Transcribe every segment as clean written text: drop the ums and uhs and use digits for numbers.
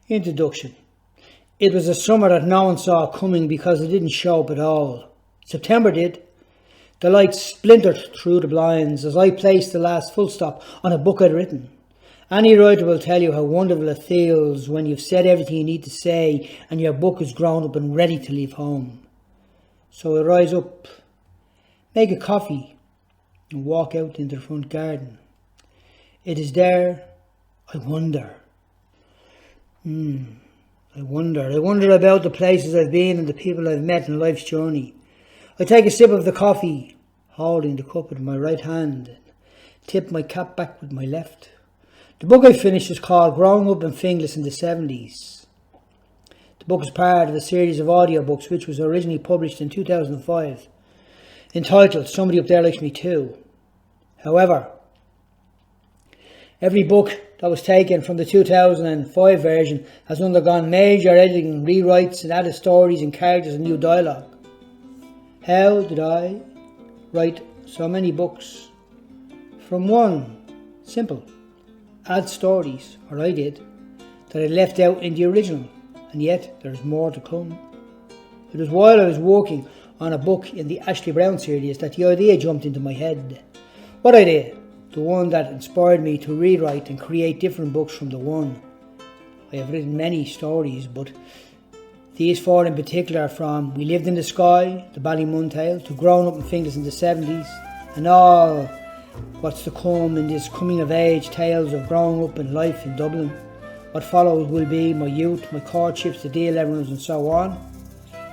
Introduction. It was a summer that no one saw coming because it didn't show up at all. September did. The light splintered through the blinds as I placed the last full stop on a book I'd written. Any writer will tell you how wonderful it feels when you've said everything you need to say and your book is grown up and ready to leave home. So I rise up, make a coffee and walk out into the front garden. It is there. I wonder. I wonder about the places I've been and the people I've met in life's journey. I take a sip of the coffee, holding the cup with my right hand, and tip my cap back with my left. The book I finished is called Growing Up in Finglas in the 70s. The book is part of a series of audiobooks which was originally published in 2005, entitled Somebody Up There Likes Me Too. However, every book that was taken from the 2005 version has undergone major editing, rewrites and added stories and characters and new dialogue. How did I write so many books from one? Simple. Add stories, or I did, that I left out in the original, and yet there is more to come. It was while I was working on a book in the Ashley Brown series that the idea jumped into my head. What idea? The one that inspired me to rewrite and create different books from the one. I have written many stories, but these four in particular, from We Lived in the Sky, the Ballymun Tale, to Growing Up in Finglas in the 70s, and all what's to come in this coming of age tales of growing up in life in Dublin. What follows will be my youth, my courtships, the D11s and so on.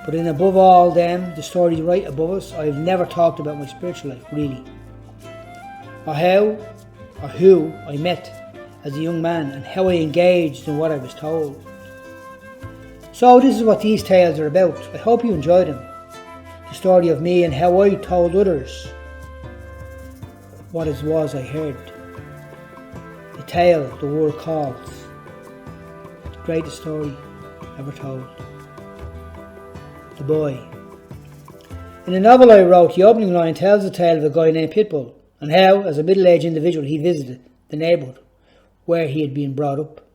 But in above all them, the stories right above us, I have never talked about my spiritual life, really. Or how, or who I met as a young man and how I engaged in what I was told. So this is what these tales are about. I hope you enjoy them. The story of me and how I told others what it was I heard. The tale the world calls the greatest story ever told. The Boy. In a novel I wrote, the opening line tells the tale of a guy named Pitbull and how, as a middle-aged individual, he visited the neighbourhood where he had been brought up.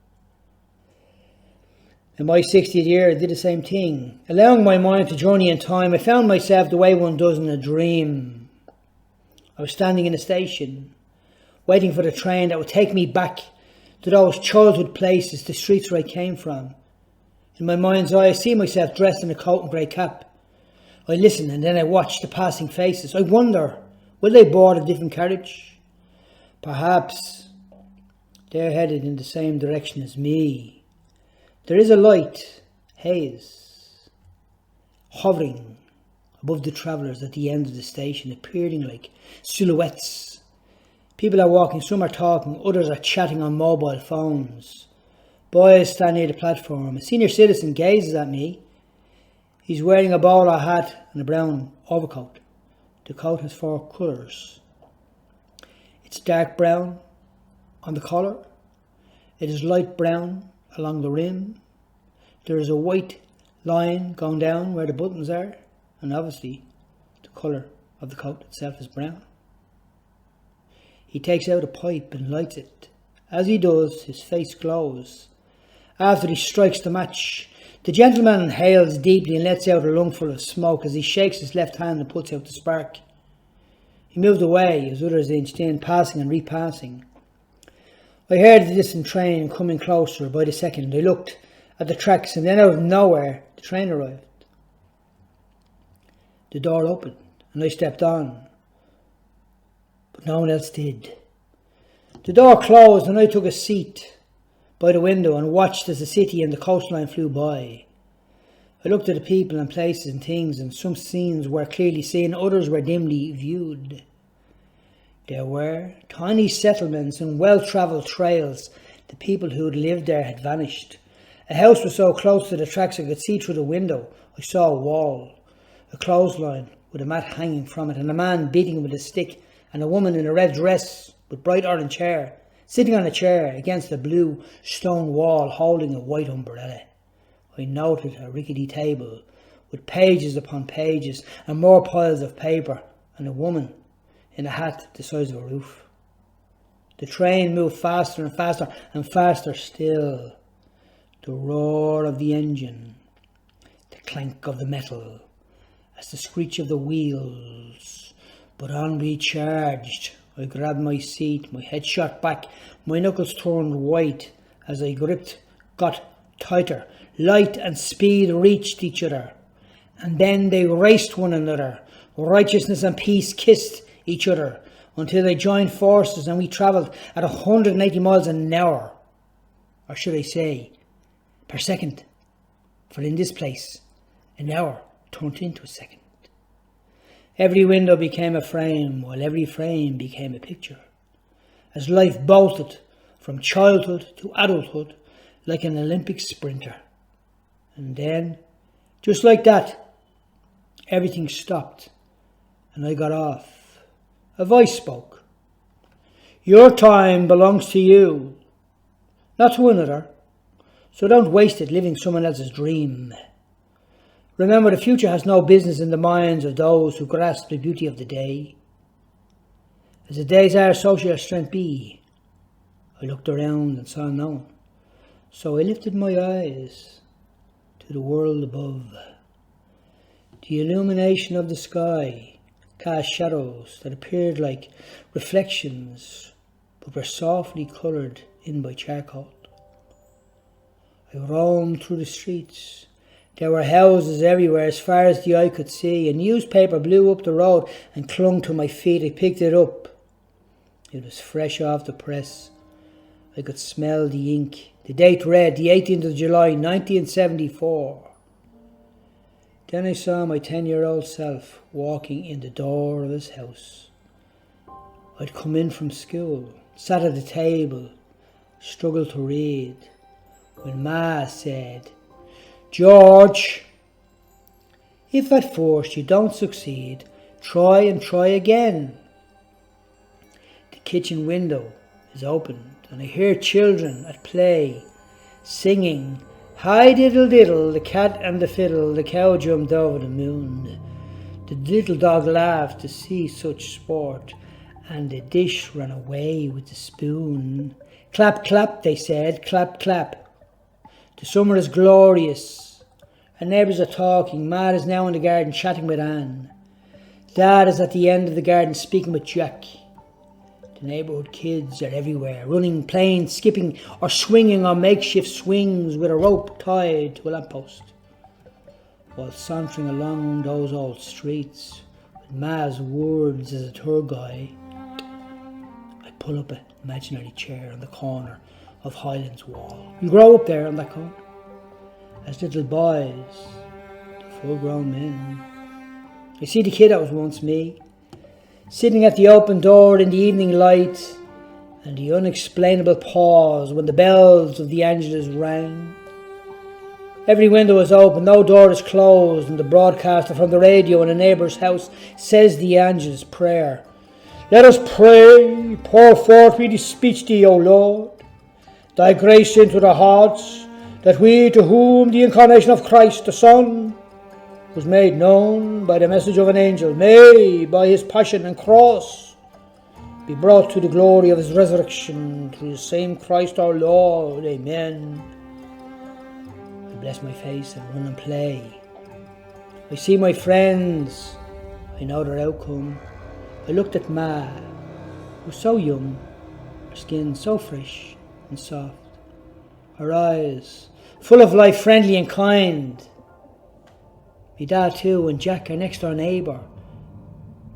In my 60th year, I did the same thing. Allowing my mind to journey in time, I found myself the way one does in a dream. I was standing in a station, waiting for the train that would take me back to those childhood places, the streets where I came from. In my mind's eye, I see myself dressed in a coat and grey cap. I listen and then I watch the passing faces. I wonder, will they board a different carriage? Perhaps they're headed in the same direction as me. There is a light, haze, hovering above the travellers at the end of the station, appearing like silhouettes. People are walking, some are talking, others are chatting on mobile phones. Boys stand near the platform. A senior citizen gazes at me. He's wearing a bowler hat and a brown overcoat. The coat has 4 colours. It's dark brown on the collar. It is light brown along the rim. There is a white line going down where the buttons are, and obviously the colour of the coat itself is brown. He takes out a pipe and lights it. As he does, his face glows. After he strikes the match, the gentleman inhales deeply and lets out a lungful of smoke as he shakes his left hand and puts out the spark. He moved away as others inched in, passing and repassing. I heard the distant train coming closer by the second. I looked at the tracks and then out of nowhere the train arrived. The door opened and I stepped on, but no one else did. The door closed and I took a seat by the window and watched as the city and the coastline flew by. I looked at the people and places and things, and some scenes were clearly seen, others were dimly viewed. There were tiny settlements and well-travelled trails. The people who had lived there had vanished. A house was so close to the tracks I could see through the window. I saw a wall, a clothesline with a mat hanging from it, and a man beating with a stick, and a woman in a red dress with bright orange hair, sitting on a chair against a blue stone wall holding a white umbrella. I noted a rickety table with pages upon pages and more piles of paper, and a woman in a hat the size of a roof. The train moved faster and faster and faster still. the roar of the engine, the clank of the metal, as the screech of the wheels. But on we charged. I grabbed my seat, my head shot back, my knuckles turned white as I gripped, got tighter. Light and speed reached each other, and then they raced one another. Righteousness and peace kissed each other until they joined forces, and we travelled at 180 miles an hour, or should I say, per second, for in this place, an hour turned into a second. Every window became a frame, while every frame became a picture, as life bolted from childhood to adulthood like an Olympic sprinter. And then, just like that, everything stopped, and I got off. A voice spoke. Your time belongs to you, not to another, so don't waste it living someone else's dream. Remember, the future has no business in the minds of those who grasp the beauty of the day. As the days are, so shall strength be. I looked around and saw no one, so I lifted my eyes to the world above. The illumination of the sky cast shadows that appeared like reflections, but were softly coloured in by charcoal. I roamed through the streets. There were houses everywhere as far as the eye could see. A newspaper blew up the road and clung to my feet. I picked it up. It was fresh off the press. I could smell the ink. The date read the 18th of July, 1974. Then I saw my 10-year-old self walking in the door of his house. I'd come in from school, sat at the table, struggled to read, when Ma said, George, if at first you don't succeed, try and try again. The kitchen window is opened and I hear children at play, singing, Hi diddle diddle, the cat and the fiddle, the cow jumped over the moon. The little dog laughed to see such sport, and the dish ran away with the spoon. Clap, clap, they said, clap, clap. The summer is glorious. Our neighbours are talking. Matt is now in the garden chatting with Anne. Dad is at the end of the garden speaking with Jack. The neighbourhood kids are everywhere, running, playing, skipping or swinging on makeshift swings with a rope tied to a lamppost. While sauntering along those old streets with Ma's words as a tour guide, I pull up an imaginary chair on the corner of Highlands Wall. We grow up there on that corner as little boys to full-grown men. I see the kid that was once me, sitting at the open door in the evening light, and the unexplainable pause when the bells of the Angelus rang. Every window is open, no door is closed, and the broadcaster from the radio in a neighbour's house says the Angelus prayer. Let us pray, pour forth we this speech thee, O Lord, thy grace into the hearts, that we to whom the incarnation of Christ the Son was made known by the message of an angel, may by his passion and cross be brought to the glory of his resurrection through the same Christ our Lord. Amen. I bless my face and run and play. I see my friends. I know their outcome. I looked at Ma, who was so young, her skin so fresh and soft, her eyes full of life, friendly and kind. My dad too, and Jack, our next door neighbour,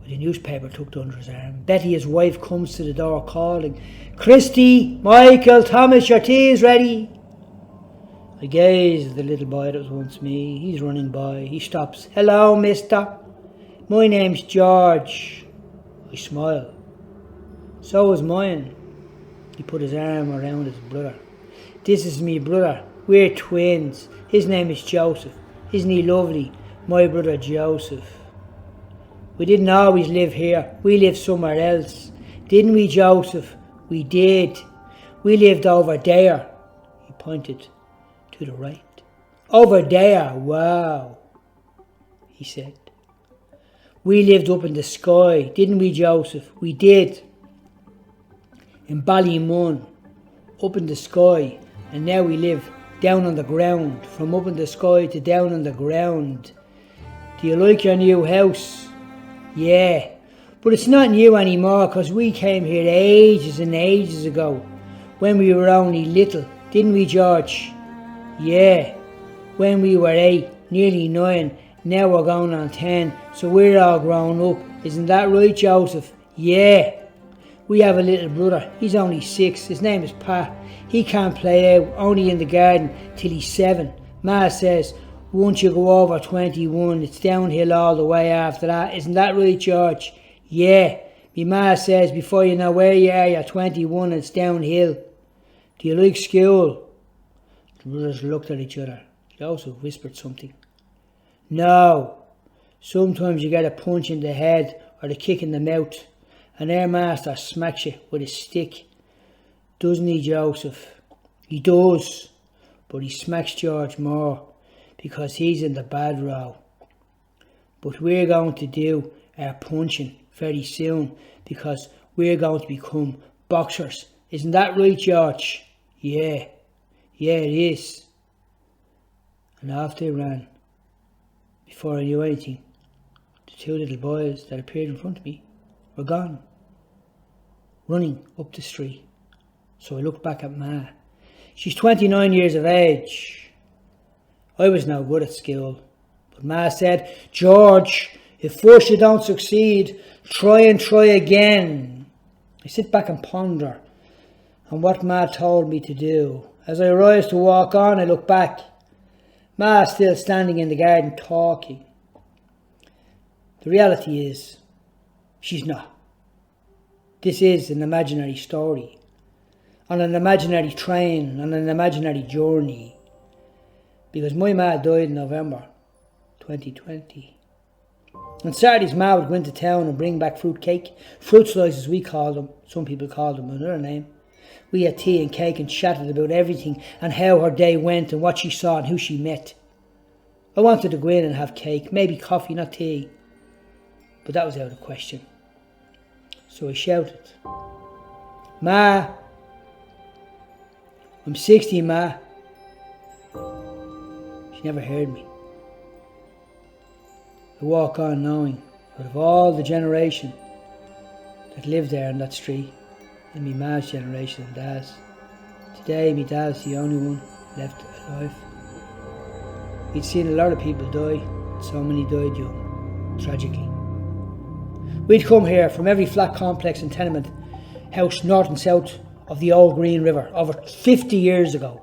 with a newspaper tucked under his arm. Betty, his wife, comes to the door calling, Christy, Michael, Thomas, your tea is ready. I gaze at the little boy that was once me. He's running by. He stops. Hello, mister. My name's George. I smile. So is mine. He put his arm around his brother. This is me brother. We're twins. His name is Joseph. Isn't he lovely? My brother Joseph. We didn't always live here. We lived somewhere else. Didn't we, Joseph? We did. We lived over there. He pointed to the right. Over there. Wow. He said. We lived up in the sky. Didn't we, Joseph? We did. In Ballymun. Up in the sky. And now we live down on the ground, from up in the sky to down on the ground. Do you like your new house? Yeah, but it's not new anymore because we came here ages and ages ago, when we were only little, didn't we, George? Yeah, when we were 8, nearly 9, now we're going on 10, so we're all grown up. Isn't that right, Joseph? Yeah. We have a little brother, he's only 6, his name is Pat. He can't play out, only in the garden, till he's 7. Ma says, once you go over 21, it's downhill all the way after that. Isn't that right, George? Yeah. Me ma says, before you know where you are, you're 21 and it's downhill. Do you like school? The brothers looked at each other. Joseph whispered something. No. Sometimes you get a punch in the head or a kick in the mouth, and their master smacks you with a stick. Doesn't he, Joseph? He does, but he smacks George more because he's in the bad row. But we're going to do our punching very soon because we're going to become boxers. Isn't that right, George? Yeah, it is. And off they ran. Before I knew anything, the 2 little boys that appeared in front of me were gone, running up the street. So I looked back at Ma. She's 29 years of age. I was no good at school, but Ma said, George, if first you don't succeed, try and try again. I sit back and ponder on what Ma told me to do. As I rise to walk on, I look back. Ma still standing in the garden talking. The reality is, she's not. This is an imaginary story, on an imaginary train, on an imaginary journey. Because my ma died in November 2020. On Saturdays, Ma would go into town and bring back fruit cake. Fruit slices, we called them. Some people called them another name. We had tea and cake and chatted about everything and how her day went and what she saw and who she met. I wanted to go in and have cake, maybe coffee, not tea. But that was out of question. So I shouted, Ma, I'm 60, Ma. She never heard me. I walk on knowing that of all the generation that lived there on that street, and me ma's generation and dad's, today me dad's the only one left alive. He'd seen a lot of people die, and so many died young, tragically. We'd come here from every flat complex and tenement house north and south of the old Green River over 50 years ago.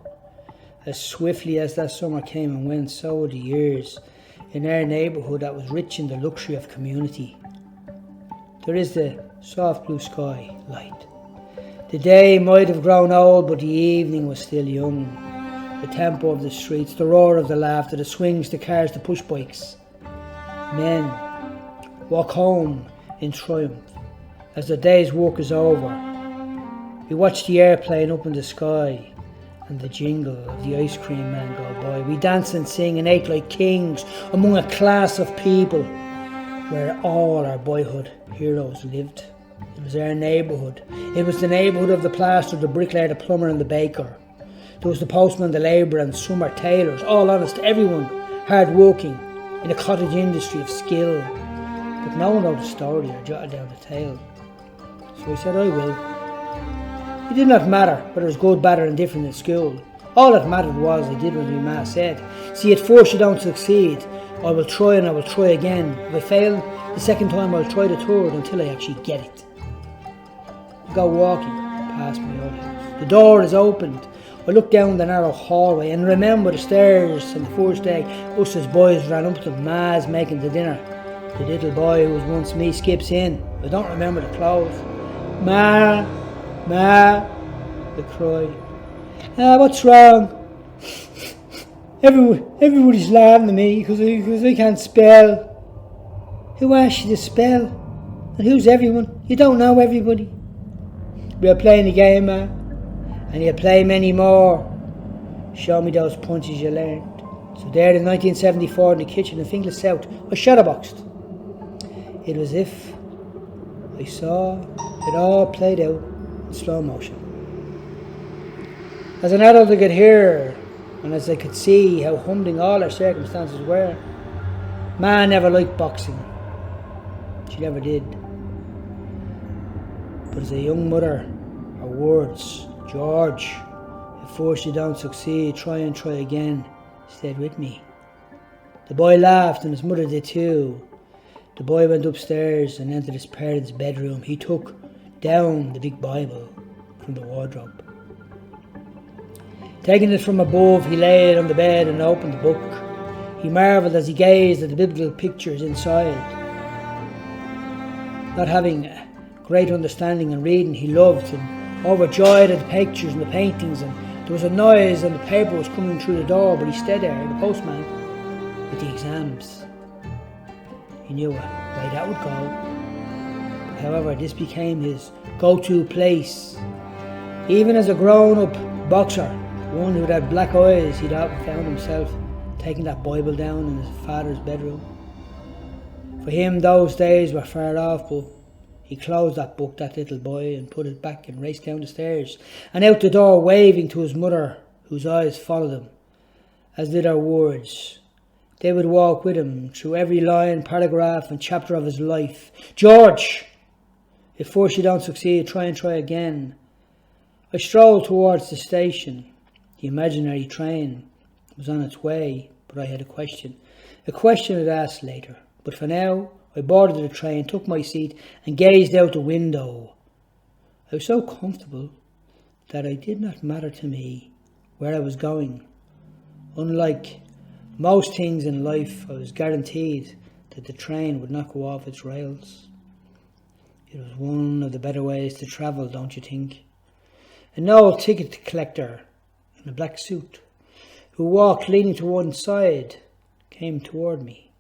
As swiftly as that summer came and went, so were the years in our neighbourhood that was rich in the luxury of community. There is the soft blue sky light. The day might have grown old, but the evening was still young. The tempo of the streets, the roar of the laughter, the swings, the cars, the push bikes. Men walk home in triumph as the day's work is over. We watch the airplane up in the sky and the jingle of the ice cream man go by. We dance and sing and ate like kings among a class of people where all our boyhood heroes lived. It was our neighbourhood. It was the neighbourhood of the plasterer, the bricklayer, the plumber and the baker. There was the postman, the labourer and summer tailors, all honest, everyone hard working in a cottage industry of skill. But no one wrote a story or jotted down the tale. So I said, I will. It did not matter whether it was good, bad or indifferent in school. All that mattered was I did what my ma said. See, at first you don't succeed. I will try and I will try again. If I fail the second time, I'll try the third until I actually get it. I go walking past my old house. The door is opened. I look down the narrow hallway and remember the stairs and the first day us as boys ran up to Ma's making the dinner. The little boy who was once me skips in. I don't remember the clothes. Ma, they cry. What's wrong? Everybody's laughing at me because I can't spell. Who asked you to spell? And who's everyone? You don't know everybody. We're playing a game, Ma, and you'll play many more. Show me those punches you learned. So there in 1974 in the kitchen in Finglas South, I shadowboxed. It was as if I saw it all played out in slow motion. As an adult I could hear and as I could see how humbling all her circumstances were. Ma never liked boxing. She never did. But as a young mother, her words, "George, if first you don't succeed, try and try again," stayed with me. The boy laughed and his mother did too. The boy went upstairs and entered his parents' bedroom. He took down the big Bible from the wardrobe. Taking it from above, he lay it on the bed and opened the book. He marvelled as he gazed at the biblical pictures inside. Not having great understanding and reading, he loved and overjoyed at the pictures and the paintings, and there was a noise and the paper was coming through the door, but he stayed there, the postman, with the exams. He knew what way that would go. However, this became his go-to place. Even as a grown-up boxer, one who had black eyes, he'd often found himself taking that Bible down in his father's bedroom. For him, those days were far off, but he closed that book, that little boy, and put it back and raced down the stairs and out the door, waving to his mother, whose eyes followed him, as did her words. They would walk with him through every line, paragraph and chapter of his life. "George, if first you don't succeed, try and try again." I strolled towards the station. The imaginary train was on its way, but I had a question I'd ask later. But for now, I boarded the train, took my seat and gazed out the window. I was so comfortable that it did not matter to me where I was going. Unlike most things in life, I was guaranteed that the train would not go off its rails. It was one of the better ways to travel, don't you think? An old ticket collector in a black suit, who walked leaning to one side, came toward me.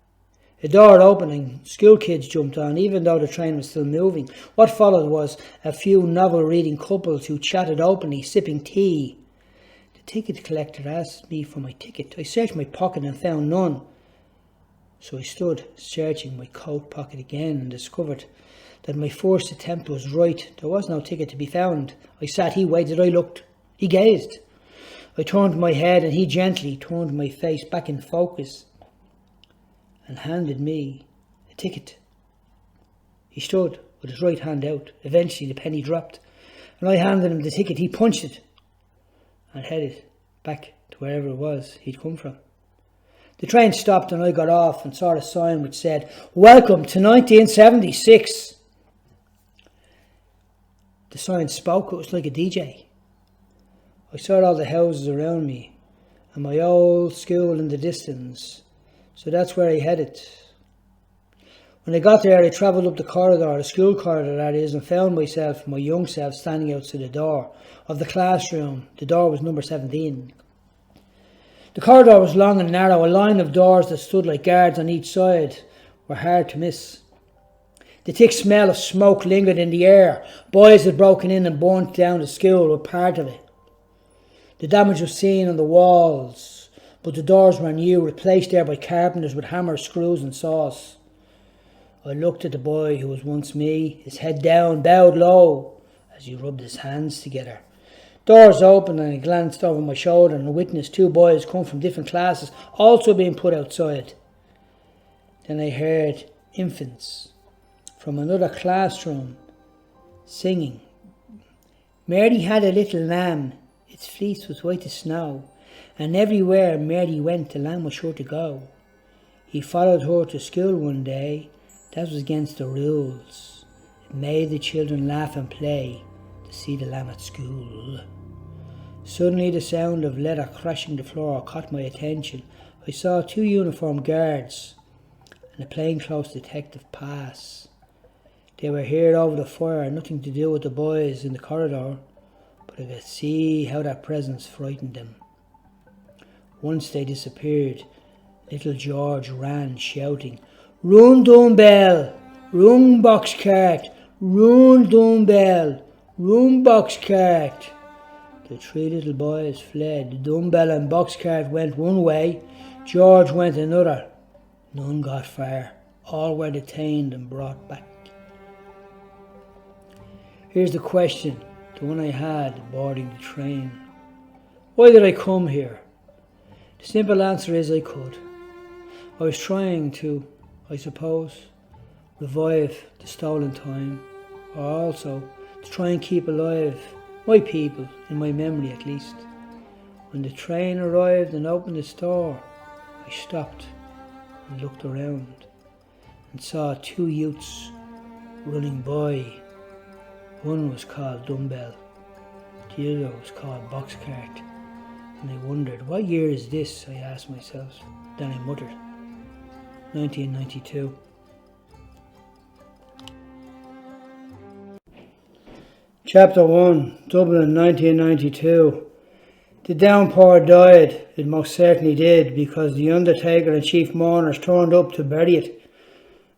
A door opened and school kids jumped on, even though the train was still moving. What followed was a few novel-reading couples who chatted openly, sipping tea. The ticket collector asked me for my ticket. I searched my pocket and found none. So I stood searching my coat pocket again and discovered that my first attempt was right. There was no ticket to be found. I sat, he waited, I looked, he gazed. I turned my head and he gently turned my face back in focus and handed me a ticket. He stood with his right hand out. Eventually the penny dropped and I handed him the ticket. He punched it and headed back to wherever it was he'd come from. The train stopped and I got off and saw a sign which said, "Welcome to 1976. The sign spoke. It was like a DJ. I saw all the houses around me and my old school in the distance, so that's where I headed. When I got there, I travelled up the corridor, the school corridor that is, and found myself, my young self, standing outside the door of the classroom. The door was number 17. The corridor was long and narrow. A line of doors that stood like guards on each side were hard to miss. The thick smell of smoke lingered in the air. Boys had broken in and burnt down the school were part of it. The damage was seen on the walls, but the doors were new, replaced there by carpenters with hammers, screws and saws. I looked at the boy who was once me, his head down, bowed low, as he rubbed his hands together. Doors opened and I glanced over my shoulder and witnessed two boys come from different classes, also being put outside. Then I heard infants from another classroom singing. Mary had a little lamb, its fleece was white as snow, and everywhere Mary went, the lamb was sure to go. He followed her to school one day, that was against the rules. It made the children laugh and play to see the lamb at school. Suddenly the sound of leather crashing the floor caught my attention. I saw two uniformed guards and a plainclothes detective pass. They were here over the fire, nothing to do with the boys in the corridor, but I could see how their presence frightened them. Once they disappeared, little George ran shouting, "Run, Dumbbell! Run, Boxcarth! Run, Dumbbell! Run, Boxcarth!" The three little boys fled. Dumbbell and Boxcarth went one way, George went another. None got far. All were detained and brought back. Here's the question, the one I had boarding the train. Why did I come here? The simple answer is I could. I was trying to, I suppose, revive the stolen time, or also to try and keep alive my people, in my memory at least. When the train arrived and opened its door, I stopped and looked around and saw two youths running by. One was called Dumbbell, the other was called Boxcarth, and I wondered, what year is this? I asked myself. Then I muttered, 1992. Chapter 1, Dublin, 1992. The downpour died. It most certainly did, because the undertaker and chief mourners turned up to bury it.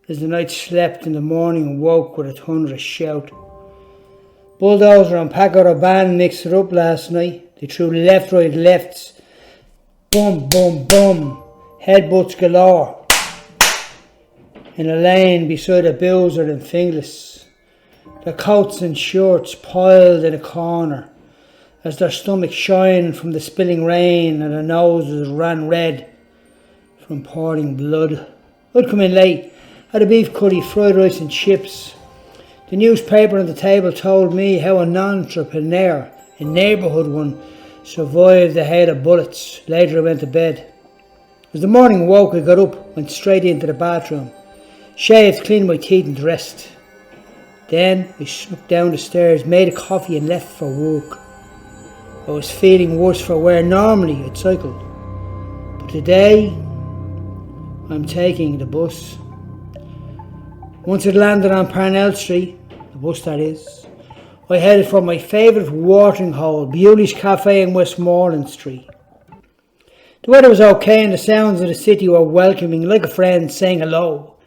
As the night slept, in the morning woke with a thunderous shout. Bulldozer and Packer band mixed it up last night. They threw left, right, lefts. Bum, bum, bum. Headbutts galore. In a lane beside a boozer and Finglas. Their coats and shirts piled in a corner, as their stomachs shined from the spilling rain and their noses ran red from pouring blood. I'd come in late, had a beef curry, fried rice and chips. The newspaper on the table told me how an entrepreneur, a neighbourhood one, survived the hail of bullets. Later I went to bed. As the morning woke, I got up, went straight into the bathroom, shaved, cleaned my teeth and dressed. Then I snuck down the stairs, made a coffee and left for work. I was feeling worse for wear. Normally I'd cycled, but today I'm taking the bus. Once it landed on Parnell Street, the bus that is, I headed for my favourite watering hole, Bewley's Cafe in Westmoreland Street. The weather was okay and the sounds of the city were welcoming, like a friend saying hello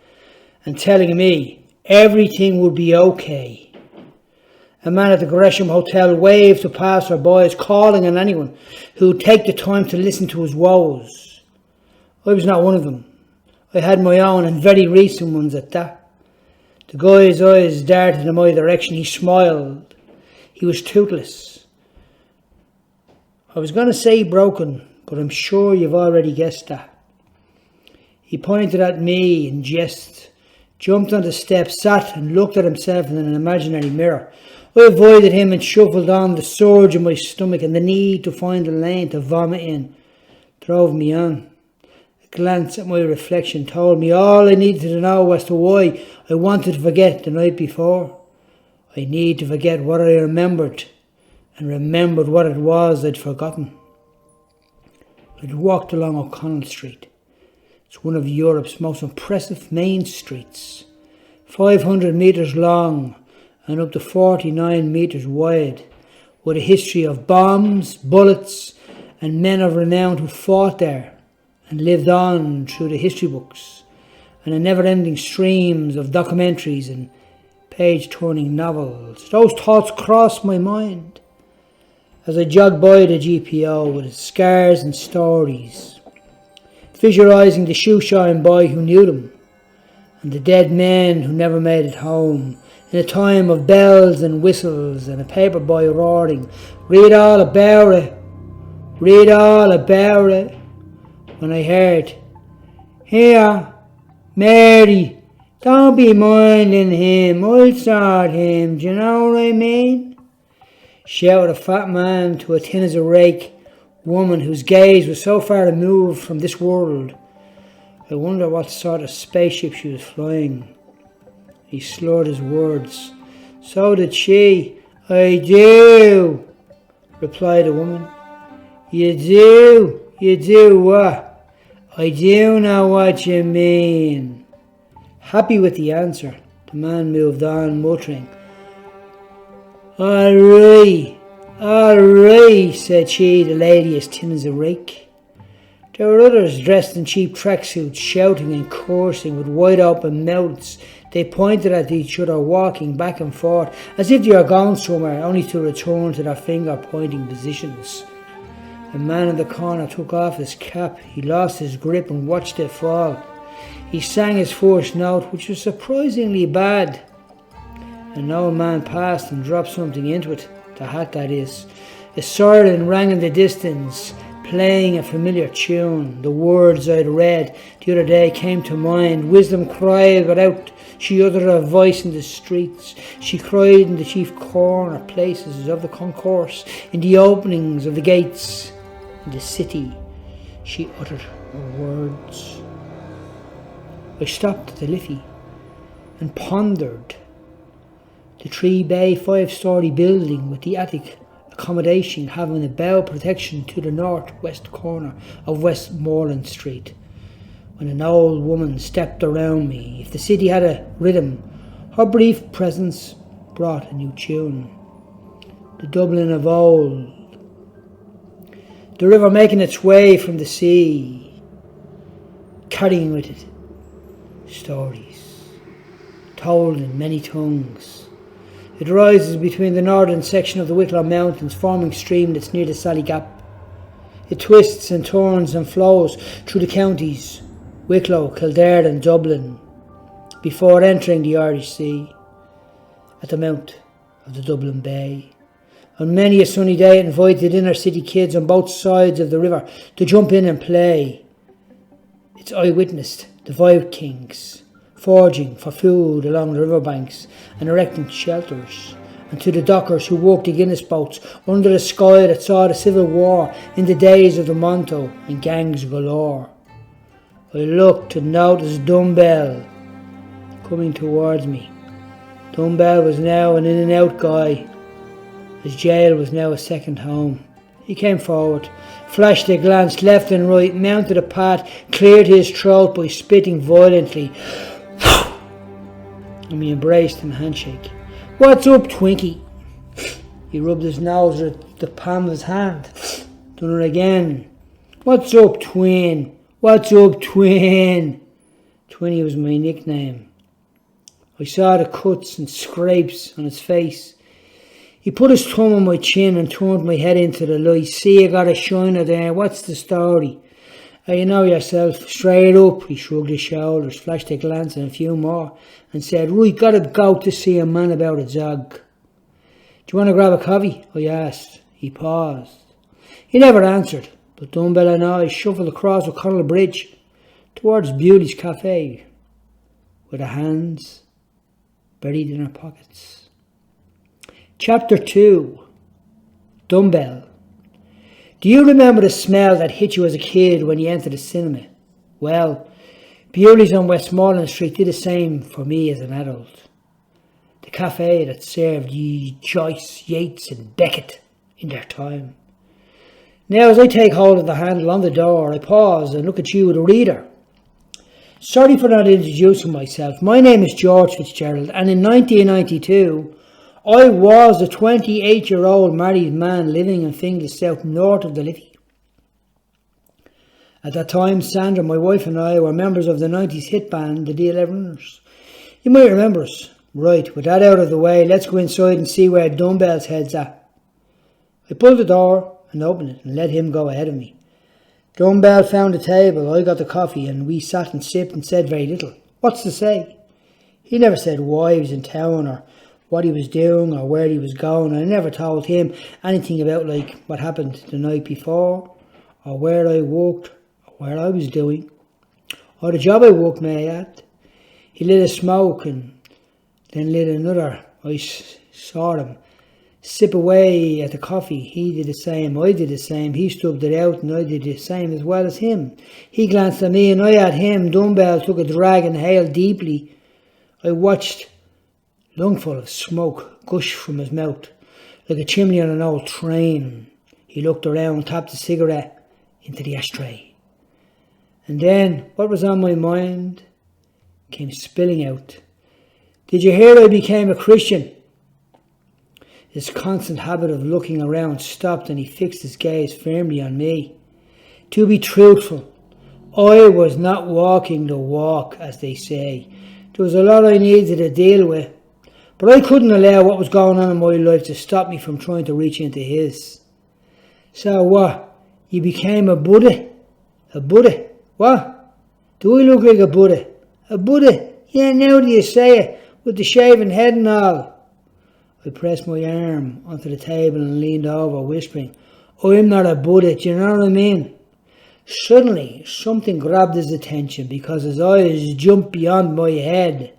and telling me everything would be okay. A man at the Gresham Hotel waved to passer-bys, calling on anyone who would take the time to listen to his woes. I was not one of them. I had my own, and very recent ones at that. The guy's eyes darted in my direction. He smiled. He was toothless. I was going to say broken, but I'm sure you've already guessed that. He pointed at me in jest, jumped on the steps, sat and looked at himself in an imaginary mirror. I avoided him and shuffled on. The surge in my stomach and the need to find a lane to vomit in drove me on. A glance at my reflection told me all I needed to know as to why I wanted to forget the night before. I needed to forget what I remembered, and remembered what it was I'd forgotten. I'd walked along O'Connell Street. It's one of Europe's most impressive main streets, 500 metres long and up to 49 metres wide, with a history of bombs, bullets and men of renown who fought there and lived on through the history books, and the never-ending streams of documentaries and page-turning novels. Those thoughts crossed my mind as I jogged by the GPO with its scars and stories, visualising the shoeshine boy who knew them, and the dead men who never made it home, in a time of bells and whistles and a paper boy roaring, "Read all about it, read all about it," when I heard, "Here, Mary, don't be minding him, I'll sort him, do you know what I mean?" shouted a fat man to a thin as a rake woman whose gaze was so far removed from this world. I wonder what sort of spaceship she was flying. He slurred his words. "So did she." "I do," replied the woman. You do what?" "I do know what you mean." Happy with the answer, the man moved on, muttering, All right, said she, the lady as thin as a rake. There were others dressed in cheap tracksuits, shouting and cursing with wide open mouths. They pointed at each other, walking back and forth, as if they were going somewhere, only to return to their finger-pointing positions. A man in the corner took off his cap. He lost his grip and watched it fall. He sang his first note, which was surprisingly bad. An old man passed and dropped something into it, the hat that is. A siren rang in the distance, playing a familiar tune. The words I'd read the other day came to mind. Wisdom cried without she uttered a voice in the streets. She cried in the chief corner places of the concourse, in the openings of the gates. In the city, she uttered her words. I stopped at the Liffey and pondered the 3-bay 5-storey building with the attic accommodation having a bell protection to the northwest corner of Westmoreland Street. When an old woman stepped around me, if the city had a rhythm, her brief presence brought a new tune. The Dublin of old, the river making its way from the sea, carrying with it stories told in many tongues. It rises between the northern section of the Wicklow Mountains, forming streamlets near the Sally Gap. It twists and turns and flows through the counties Wicklow, Kildare and Dublin before entering the Irish Sea at the mouth of the Dublin Bay. On many a sunny day it invited inner city kids on both sides of the river to jump in and play. It's eyewitnessed the Vikings foraging for food along the riverbanks and erecting shelters, and to the dockers who worked the Guinness boats under the sky that saw the Civil War in the days of the Monto and gangs galore. I looked to notice Dumbbell coming towards me. Dumbbell was now an in-and-out guy. His jail was now a second home. He came forward, flashed a glance left and right, mounted a path, cleared his throat by spitting violently, and we embraced in a handshake. "What's up, Twinkie?" He rubbed his nose with the palm of his hand. Done it again. "What's up, Twin? What's up, Twin?" Twinnie was my nickname. I saw the cuts and scrapes on his face. He put his thumb on my chin and turned my head into the light. "See, you got a shiner there. What's the story?" "You know yourself. Straight up." He shrugged his shoulders, flashed a glance and a few more, and said, "Right, gotta go to see a man about a jog." "Do you want to grab a coffee?" I asked. He paused. He never answered, but Dumbbell and I shuffled across O'Connell Bridge towards Bewley's Cafe, with our hands buried in our pockets. Chapter 2. Dumbbell. Do you remember the smell that hit you as a kid when you entered the cinema? Well, Bewley's on Westmoreland Street did the same for me as an adult. The cafe that served Joyce, Yates and Beckett in their time. Now as I take hold of the handle on the door, I pause and look at you, the reader. Sorry for not introducing myself. My name is George Fitzgerald, and in 1992, I was a 28-year-old married man living in Finglas South, north of the Liffey. At that time, Sandra, my wife, and I were members of the 90s hit band, the D11ers. You might remember us. Right, with that out of the way, let's go inside and see where Dumbbell's head's at. I pulled the door and opened it and let him go ahead of me. Dumbbell found a table, I got the coffee, and we sat and sipped and said very little. What's to say? He never said why he was in town or what he was doing or where he was going. I never told him anything about like what happened the night before or where I worked or where I was doing or the job I worked, may I add. He lit a smoke and then lit another. I saw him sip away at the coffee. He did the same, I did the same. He stubbed it out and I did the same as well as him. He glanced at me and I at him. Dumbbell took a drag and inhaled deeply. I watched lungful of smoke gush from his mouth like a chimney on an old train. He looked around, tapped a cigarette into the ashtray. And then what was on my mind came spilling out. Did you hear I became a Christian? His constant habit of looking around stopped and he fixed his gaze firmly on me. To be truthful, I was not walking the walk, as they say. There was a lot I needed to deal with, but I couldn't allow what was going on in my life to stop me from trying to reach into his. So what? You became a Buddha? A Buddha? What? Do I look like a Buddha? A Buddha? Yeah, now do you say it, with the shaven head and all. I pressed my arm onto the table and leaned over, whispering, I'm not a bullet, you know what I mean? Suddenly, something grabbed his attention because his eyes jumped beyond my head.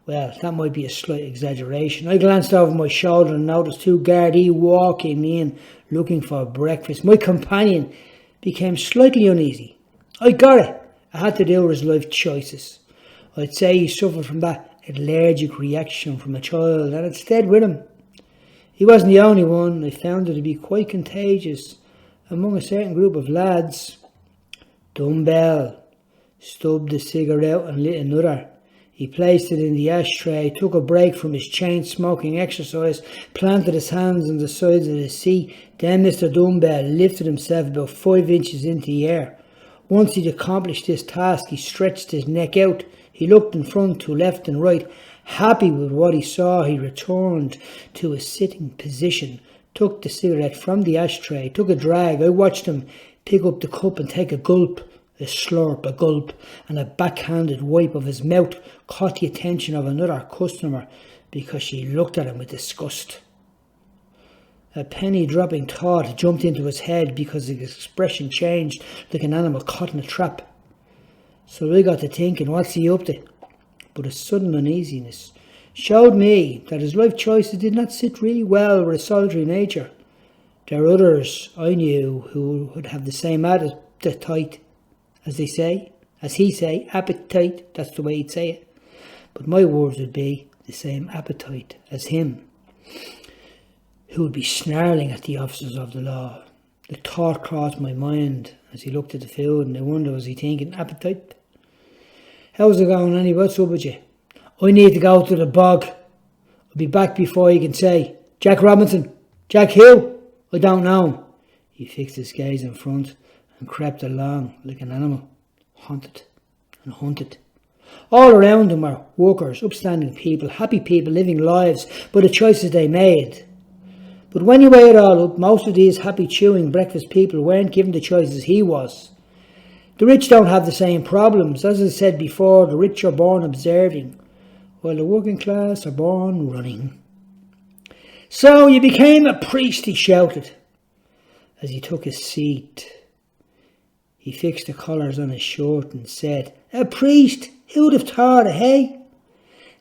Well, that might be a slight exaggeration. I glanced over my shoulder and noticed two Gardaí walking in looking for breakfast. My companion became slightly uneasy. I got it. I had to do with his life choices. I'd say he suffered from that allergic reaction from a child, and it stayed with him. He wasn't the only one. I found it to be quite contagious among a certain group of lads. Dumbbell stubbed a cigarette and lit another. He placed it in the ashtray, took a break from his chain-smoking exercise, planted his hands on the sides of the seat. Then Mr. Dumbbell lifted himself about 5 inches into the air. Once he'd accomplished this task, he stretched his neck out. He looked in front, to left and right. Happy with what he saw, he returned to a sitting position, took the cigarette from the ashtray, took a drag. I watched him pick up the cup and take a gulp. A slurp, a gulp, and a backhanded wipe of his mouth caught the attention of another customer because she looked at him with disgust. A penny-dropping thought jumped into his head because his expression changed like an animal caught in a trap. So I got to thinking, what's he up to? But a sudden uneasiness showed me that his life choices did not sit really well with his solitary nature. There are others I knew who would have the same appetite, as he say, appetite, that's the way he'd say it. But my words would be the same appetite as him, who would be snarling at the officers of the law. The thought crossed my mind as he looked at the food, and I wonder, was he thinking, appetite? How's it going anyway? What's up with you? I need to go to the bog. I'll be back before you can say, Jack Robinson, Jack who? I don't know. He fixed his gaze in front and crept along like an animal, haunted and hunted. All around him were workers, upstanding people, happy people living lives by the choices they made. But when you weigh it all up, most of these happy chewing breakfast people weren't given the choices he was. The rich don't have the same problems. As I said before, the rich are born observing, while the working class are born running. So you became a priest, he shouted, as he took his seat. He fixed the collars on his shirt and said, a priest? Who would have thought it, hey?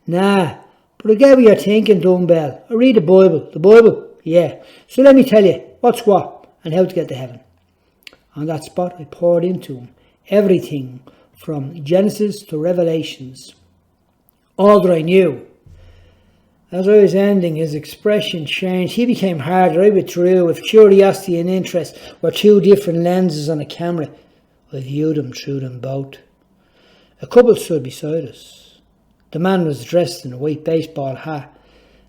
Nah, but I get what you're thinking, Dumbbell. I read the Bible. The Bible? Yeah. So let me tell you what's what and how to get to heaven. On that spot, I poured into him everything from Genesis to Revelations. All that I knew. As I was ending, his expression changed. He became harder. I withdrew. If curiosity and interest were two different lenses on a camera, I viewed him through them both. A couple stood beside us. The man was dressed in a white baseball hat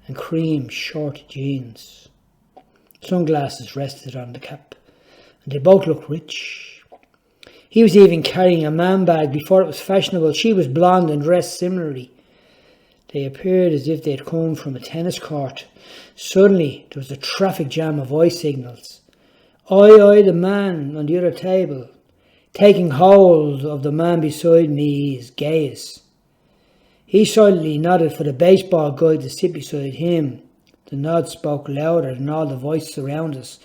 and cream short jeans. Sunglasses rested on the cap, and they both looked rich. He was even carrying a man bag before it was fashionable. She was blonde and dressed similarly. They appeared as if they had come from a tennis court. Suddenly, there was a traffic jam of eye signals. I eyed the man on the other table, taking hold of the man beside me's gaze. He silently nodded for the baseball guy to sit beside him. The nod spoke louder than all the voices around us.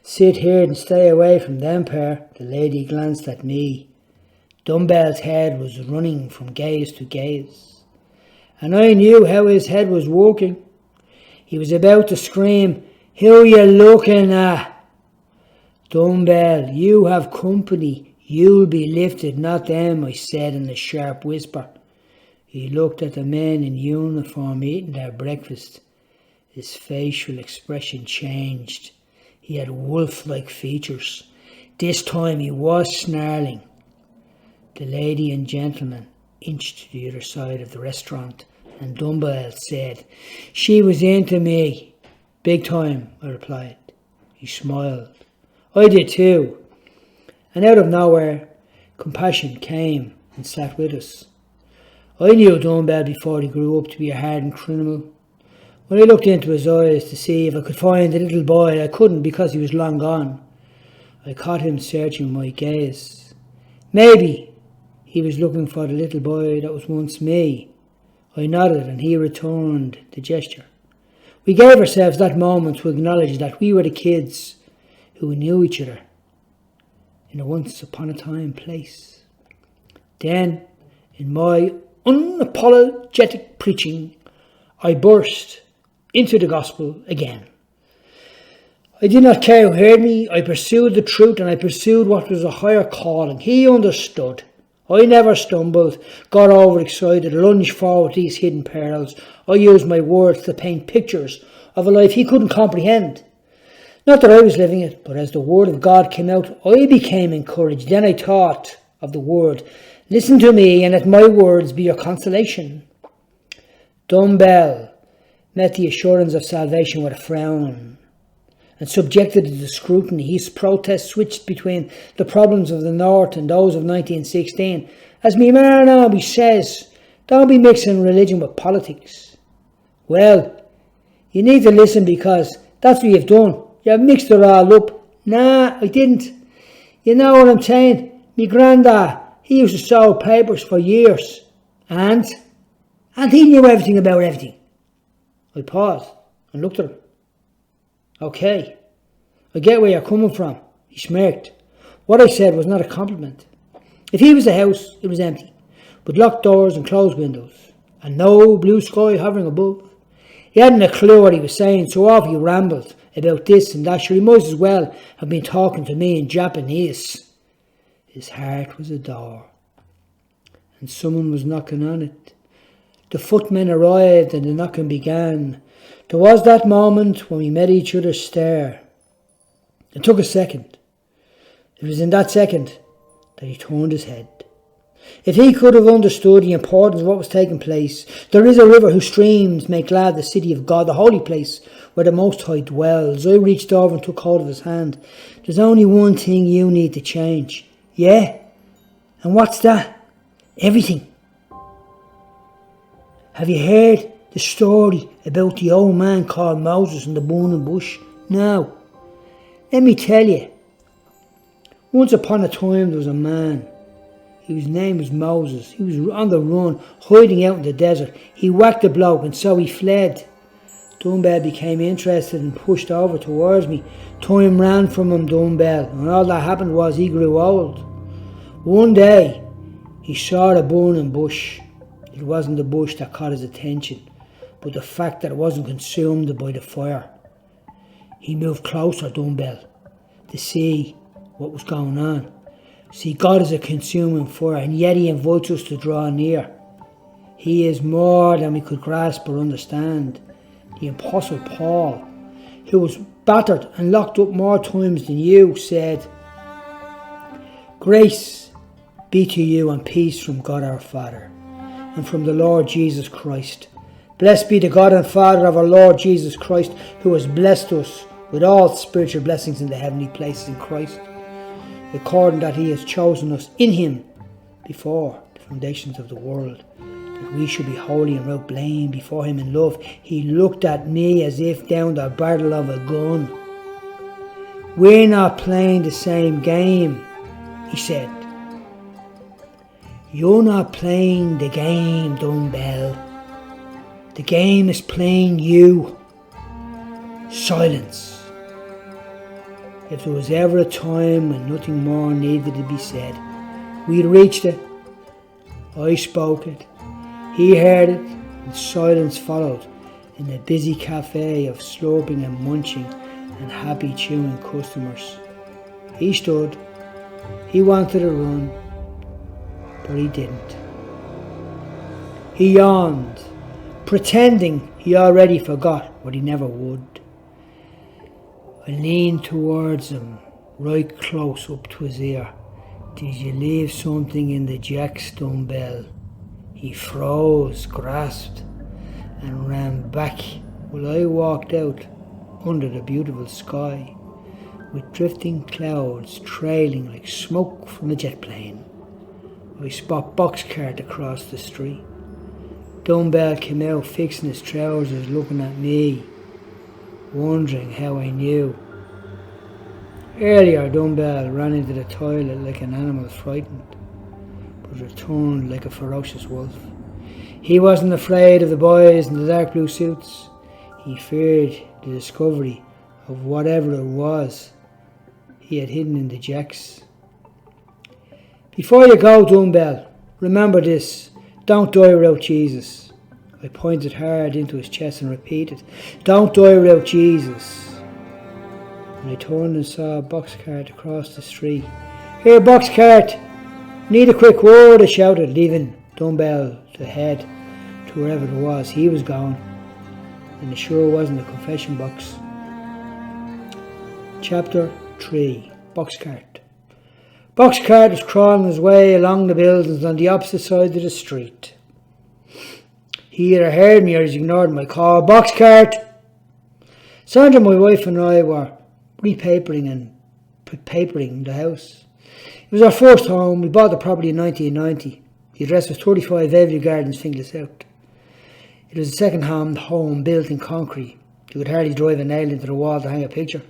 Sit here and stay away from them pair. The lady glanced at me. Dumbbell's head was running from gaze to gaze, and I knew how his head was working. He was about to scream, who you looking at? Dumbbell, you have company. You'll be lifted, not them, I said in a sharp whisper. He looked at the men in uniform eating their breakfast. His facial expression changed. He had wolf-like features. This time he was snarling. The lady and gentleman inched to the other side of the restaurant, and Dumbbell said, she was into me. Big time, I replied. He smiled. I did too. And out of nowhere, compassion came and sat with us. I knew Dumbbell before he grew up to be a hardened criminal. When I looked into his eyes to see if I could find the little boy, I couldn't because he was long gone. I caught him searching my gaze. Maybe he was looking for the little boy that was once me. I nodded and he returned the gesture. We gave ourselves that moment to acknowledge that we were the kids who knew each other in a once upon a time place. Then, in my unapologetic preaching, I burst into the gospel again. I did not care who heard me. I pursued the truth, and I pursued what was a higher calling. He understood. I never stumbled, got overexcited, lunged forward these hidden pearls. I used my words to paint pictures of a life he couldn't comprehend. Not that I was living it, but as the word of God came out, I became encouraged. Then I thought of the word. Listen to me, and let my words be your consolation. Dumbbell met the assurance of salvation with a frown, and subjected to the scrutiny. His protest switched between the problems of the North and those of 1916. As me man always says, don't be mixing religion with politics. Well, you need to listen, because that's what you've done. You've mixed it all up. Nah, I didn't. You know what I'm saying? Me granddad, he used to sew papers for years. And he knew everything about everything. I paused and looked at him. Okay, I get where you're coming from. He smirked. What I said was not a compliment. If he was a house, it was empty, with locked doors and closed windows, and no blue sky hovering above. He hadn't a clue what he was saying, so off he rambled about this and that. Sure, he might as well have been talking to me in Japanese. His heart was a door, and someone was knocking on it. The footmen arrived, and the knocking began. There was that moment when we met each other stare. It took a second. It was in that second that he turned his head. If he could have understood the importance of what was taking place, there is a river whose streams make glad the city of God, the holy place where the Most High dwells. I reached over and took hold of his hand. There's only one thing you need to change. Yeah? And what's that? Everything. Have you heard the story about the old man called Moses in the burning bush? No. Let me tell you. Once upon a time there was a man. His name was Moses. He was on the run, hiding out in the desert. He whacked the bloke, and so he fled. Dumbbell became interested and pushed over towards me. Time ran from him, Dumbbell, and all that happened was he grew old. One day, he saw a burning bush. It wasn't the bush that caught his attention, but the fact that it wasn't consumed by the fire. He moved closer, Dumbbell, to see what was going on. See, God is a consuming fire, and yet he invites us to draw near. He is more than we could grasp or understand. The Apostle Paul, who was battered and locked up more times than you, said, "Grace be to you and peace from God our Father and from the Lord Jesus Christ. Blessed be the God and Father of our Lord Jesus Christ, who has blessed us with all spiritual blessings in the heavenly places in Christ, according that he has chosen us in him before the foundations of the world, that we should be holy and without blame before him in love." He looked at me as if down the barrel of a gun. "We're not playing the same game," he said. "You're not playing the game, Dumbbell. The game is playing you." Silence. If there was ever a time when nothing more needed to be said, we'd reached it. I spoke it. He heard it, and silence followed in the busy cafe of slurping and munching and happy chewing customers. He stood. He wanted to run, but he didn't. He yawned, pretending he already forgot what he never would. I leaned towards him, right close up to his ear. "Did you leave something in the jacks, Dumbbell?" He froze, grasped, and ran back while I walked out under the beautiful sky, with drifting clouds trailing like smoke from a jet plane. I spot Boxcarth across the street. Dumbbell came out fixing his trousers, looking at me, wondering how I knew. Earlier, Dumbbell ran into the toilet like an animal frightened, but returned like a ferocious wolf. He wasn't afraid of the boys in the dark blue suits. He feared the discovery of whatever it was he had hidden in the jacks. "Before you go, Dumbbell, remember this. Don't die without Jesus." I pointed hard into his chest and repeated, "Don't die without Jesus." And I turned and saw a Boxcarth across the street. "Here, Boxcarth, need a quick word," I shouted, leaving Dumbbell to head to wherever it was he was going. And it sure wasn't a confession box. Chapter 3. Boxcarth. Boxcarth was crawling his way along the buildings on the opposite side of the street. He either heard me or he's ignored my call. "Boxcarth!" Sandra, my wife, and I were repapering and papering the house. It was our first home. We bought the property in 1990. The address was 35 Avenue Gardens, Finglas South. It was a second-hand home built in concrete. You could hardly drive a nail into the wall to hang a picture.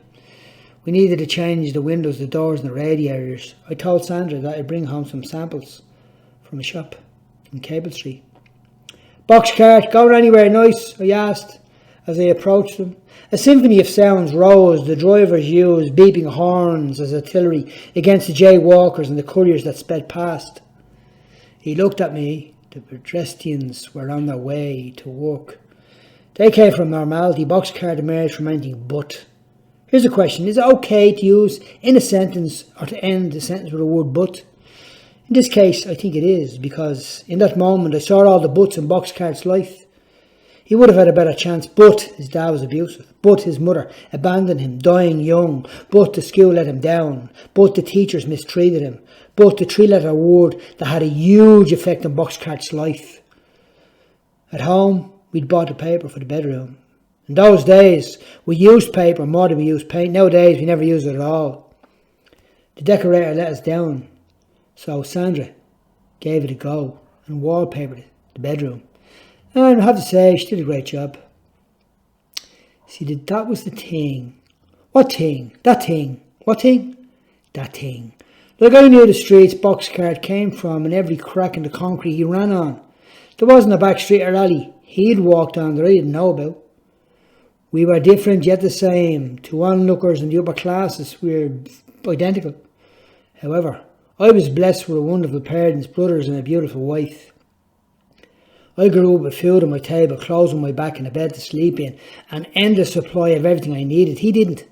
We needed to change the windows, the doors and the radiators. I told Sandra that I'd bring home some samples from a shop in Cable Street. "Boxcarth, going anywhere nice?" I asked as I approached them. A symphony of sounds rose. The drivers used beeping horns as artillery against the jaywalkers and the couriers that sped past. He looked at me. The pedestrians were on their way to work. They came from normality. Boxcarth emerged from anything but. Here's a question. Is it okay to use in a sentence or to end a sentence with the word but? In this case, I think it is, because in that moment I saw all the buts in Boxcarth's life. He would have had a better chance, but his dad was abusive, but his mother abandoned him, dying young, but the school let him down, but the teachers mistreated him, but the three-letter word that had a huge effect on Boxcarth's life. At home, we'd bought the paper for the bedroom. In those days, we used paper more than we used paint. Nowadays, we never use it at all. The decorator let us down, so Sandra gave it a go and wallpapered the bedroom. And I have to say, she did a great job. See, that was the thing. What thing? That thing. What thing? That thing. Like, I knew the streets Boxcarth came from and every crack in the concrete he ran on. There wasn't a back street or alley he'd walked on that I didn't know about. We were different yet the same. To onlookers in the upper classes, we were identical. However, I was blessed with wonderful parents, brothers and a beautiful wife. I grew up with food on my table, clothes on my back and a bed to sleep in, an endless supply of everything I needed. He didn't.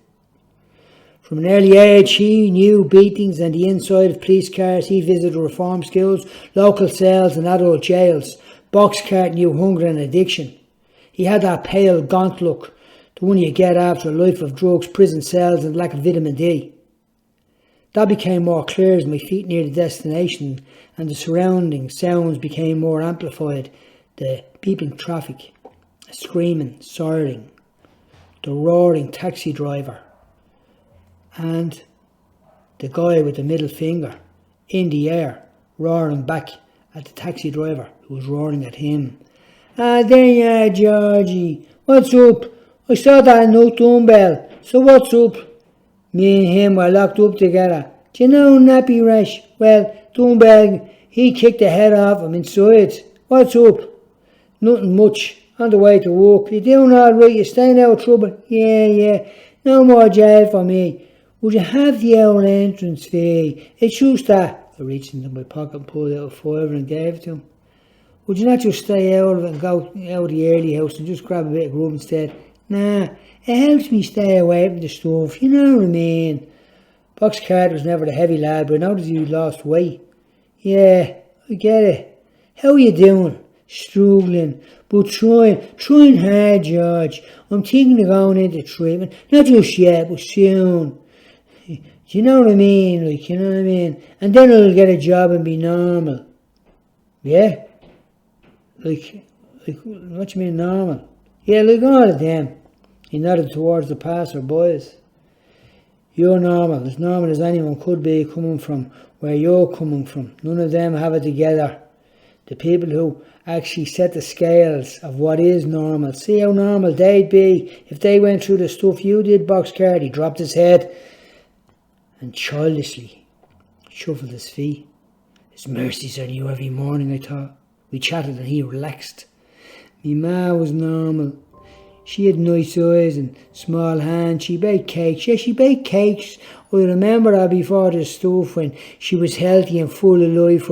From an early age, he knew beatings and the inside of police cars. He visited reform schools, local cells and adult jails. Boxcarth knew hunger and addiction. He had that pale, gaunt look, the one you get after a life of drugs, prison cells and lack of vitamin D. That became more clear as my feet neared the destination and the surrounding sounds became more amplified. The beeping traffic, screaming, siren, the roaring taxi driver, and the guy with the middle finger in the air, roaring back at the taxi driver who was roaring at him. "Ah, there you are, Georgie. What's up? I saw that note, Dumbbell. So what's up?" "Me and him were locked up together. Do you know Nappy Rash? Well, Dumbbell, he kicked the head off him inside. What's up?" "Nothing much. On the way to work." "You doing all right? You staying out of trouble?" Yeah. "No more jail for me. Would you have the old entrance fee? It's just that." I reached into my pocket and pulled out a fiver and gave it to him. "Would you not just stay out of it and go out of the early house and just grab a bit of grub instead?" "Nah, it helps me stay away from the stuff, you know what I mean." Boxcarth was never a heavy lad, but I noticed he lost weight. "Yeah, I get it. How are you doing?" "Struggling, but trying hard, George. I'm thinking of going into treatment. Not just yet, but soon. Do you know what I mean? Like, you know what I mean? And then I'll get a job and be normal." "Yeah? Like, what do you mean normal?" "Yeah, like all of them." He nodded towards the passer-boys. "You're normal, as normal as anyone could be coming from where you're coming from. None of them have it together. The people who actually set the scales of what is normal. See how normal they'd be if they went through the stuff you did, Boxcarth." He dropped his head and childishly shuffled his feet. "His mercies on you every morning," I thought. We chatted and he relaxed. "Me ma was normal. She had nice eyes and small hands. She baked cakes. Yes, she baked cakes. I remember her before the stuff when she was healthy and full of life.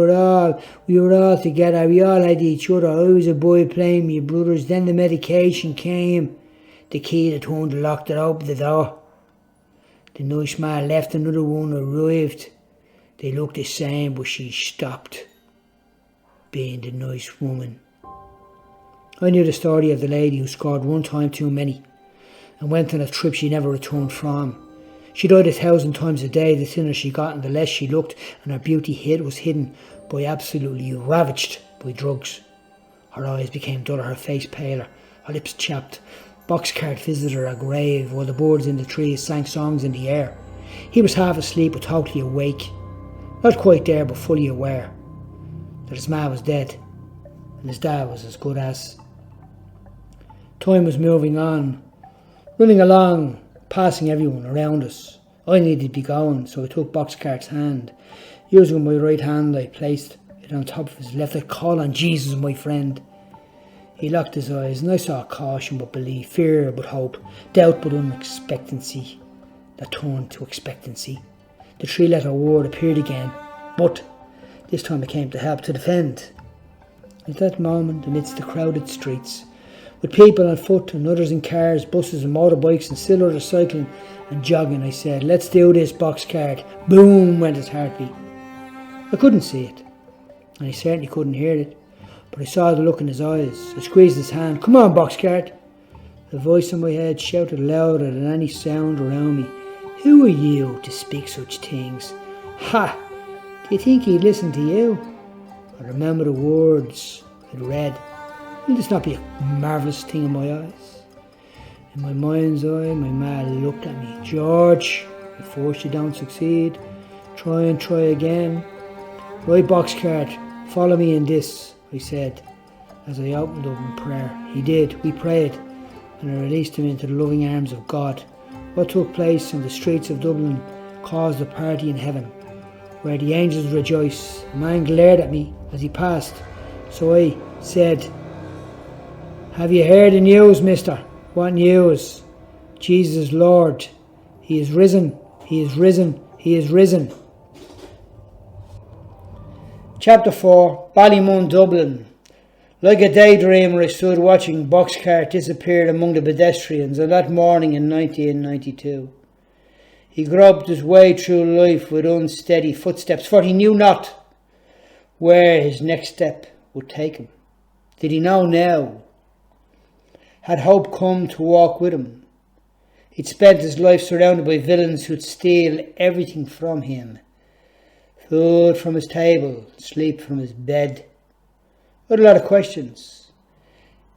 We were all together. We all had each other. I was a boy playing with my brothers. Then the medication came. The key that turned the lock that opened the door. The nice man left, another one arrived. They looked the same, but she stopped being the nice woman. I knew the story of the lady who scored one time too many and went on a trip she never returned from. She died 1,000 times a day. The thinner she got and the less she looked, and her beauty was hidden by absolutely ravaged by drugs. Her eyes became duller, her face paler, her lips chapped. Boxcarth visited her grave while the birds in the trees sang songs in the air. He was half asleep but totally awake, not quite there but fully aware that his ma was dead and his dad was as good as. Time was moving on, running along, passing everyone around us. I needed to be going, so I took Boxcarth's hand. Using my right hand, I placed it on top of his left. I called on Jesus, my friend. He locked his eyes, and I saw caution but belief, fear but hope, doubt but unexpectancy that turned to expectancy. The three-letter word appeared again, but this time it came to help, to defend. At that moment, amidst the crowded streets, with people on foot and others in cars, buses and motorbikes and still others cycling and jogging, I said, "Let's do this, Boxcarth." Boom went his heartbeat. I couldn't see it, and I certainly couldn't hear it, but I saw the look in his eyes. I squeezed his hand. "Come on, Boxcarth." The voice in my head shouted louder than any sound around me. "Who are you to speak such things?" Ha! Do you think he'd listen to you? I remember the words I'd read. Will this not be a marvellous thing in my eyes? In my mind's eye, my ma looked at me. "George, before you don't succeed, try and try again. Right, Boxcarth, follow me in this," I said, as I opened up in prayer. He did. We prayed, and I released him into the loving arms of God. What took place in the streets of Dublin caused a party in heaven, where the angels rejoice. A man glared at me as he passed, so I said, "Have you heard the news, mister?" "What news?" "Jesus is Lord. He is risen. He is risen. He is risen." Chapter 4. Ballymun, Dublin. Like a daydreamer, I stood watching Boxcarth disappear among the pedestrians on that morning in 1992. He groped his way through life with unsteady footsteps, for he knew not where his next step would take him. Did he know now? Had hope come to walk with him? He'd spent his life surrounded by villains who'd steal everything from him. Food from his table, sleep from his bed. I had a lot of questions.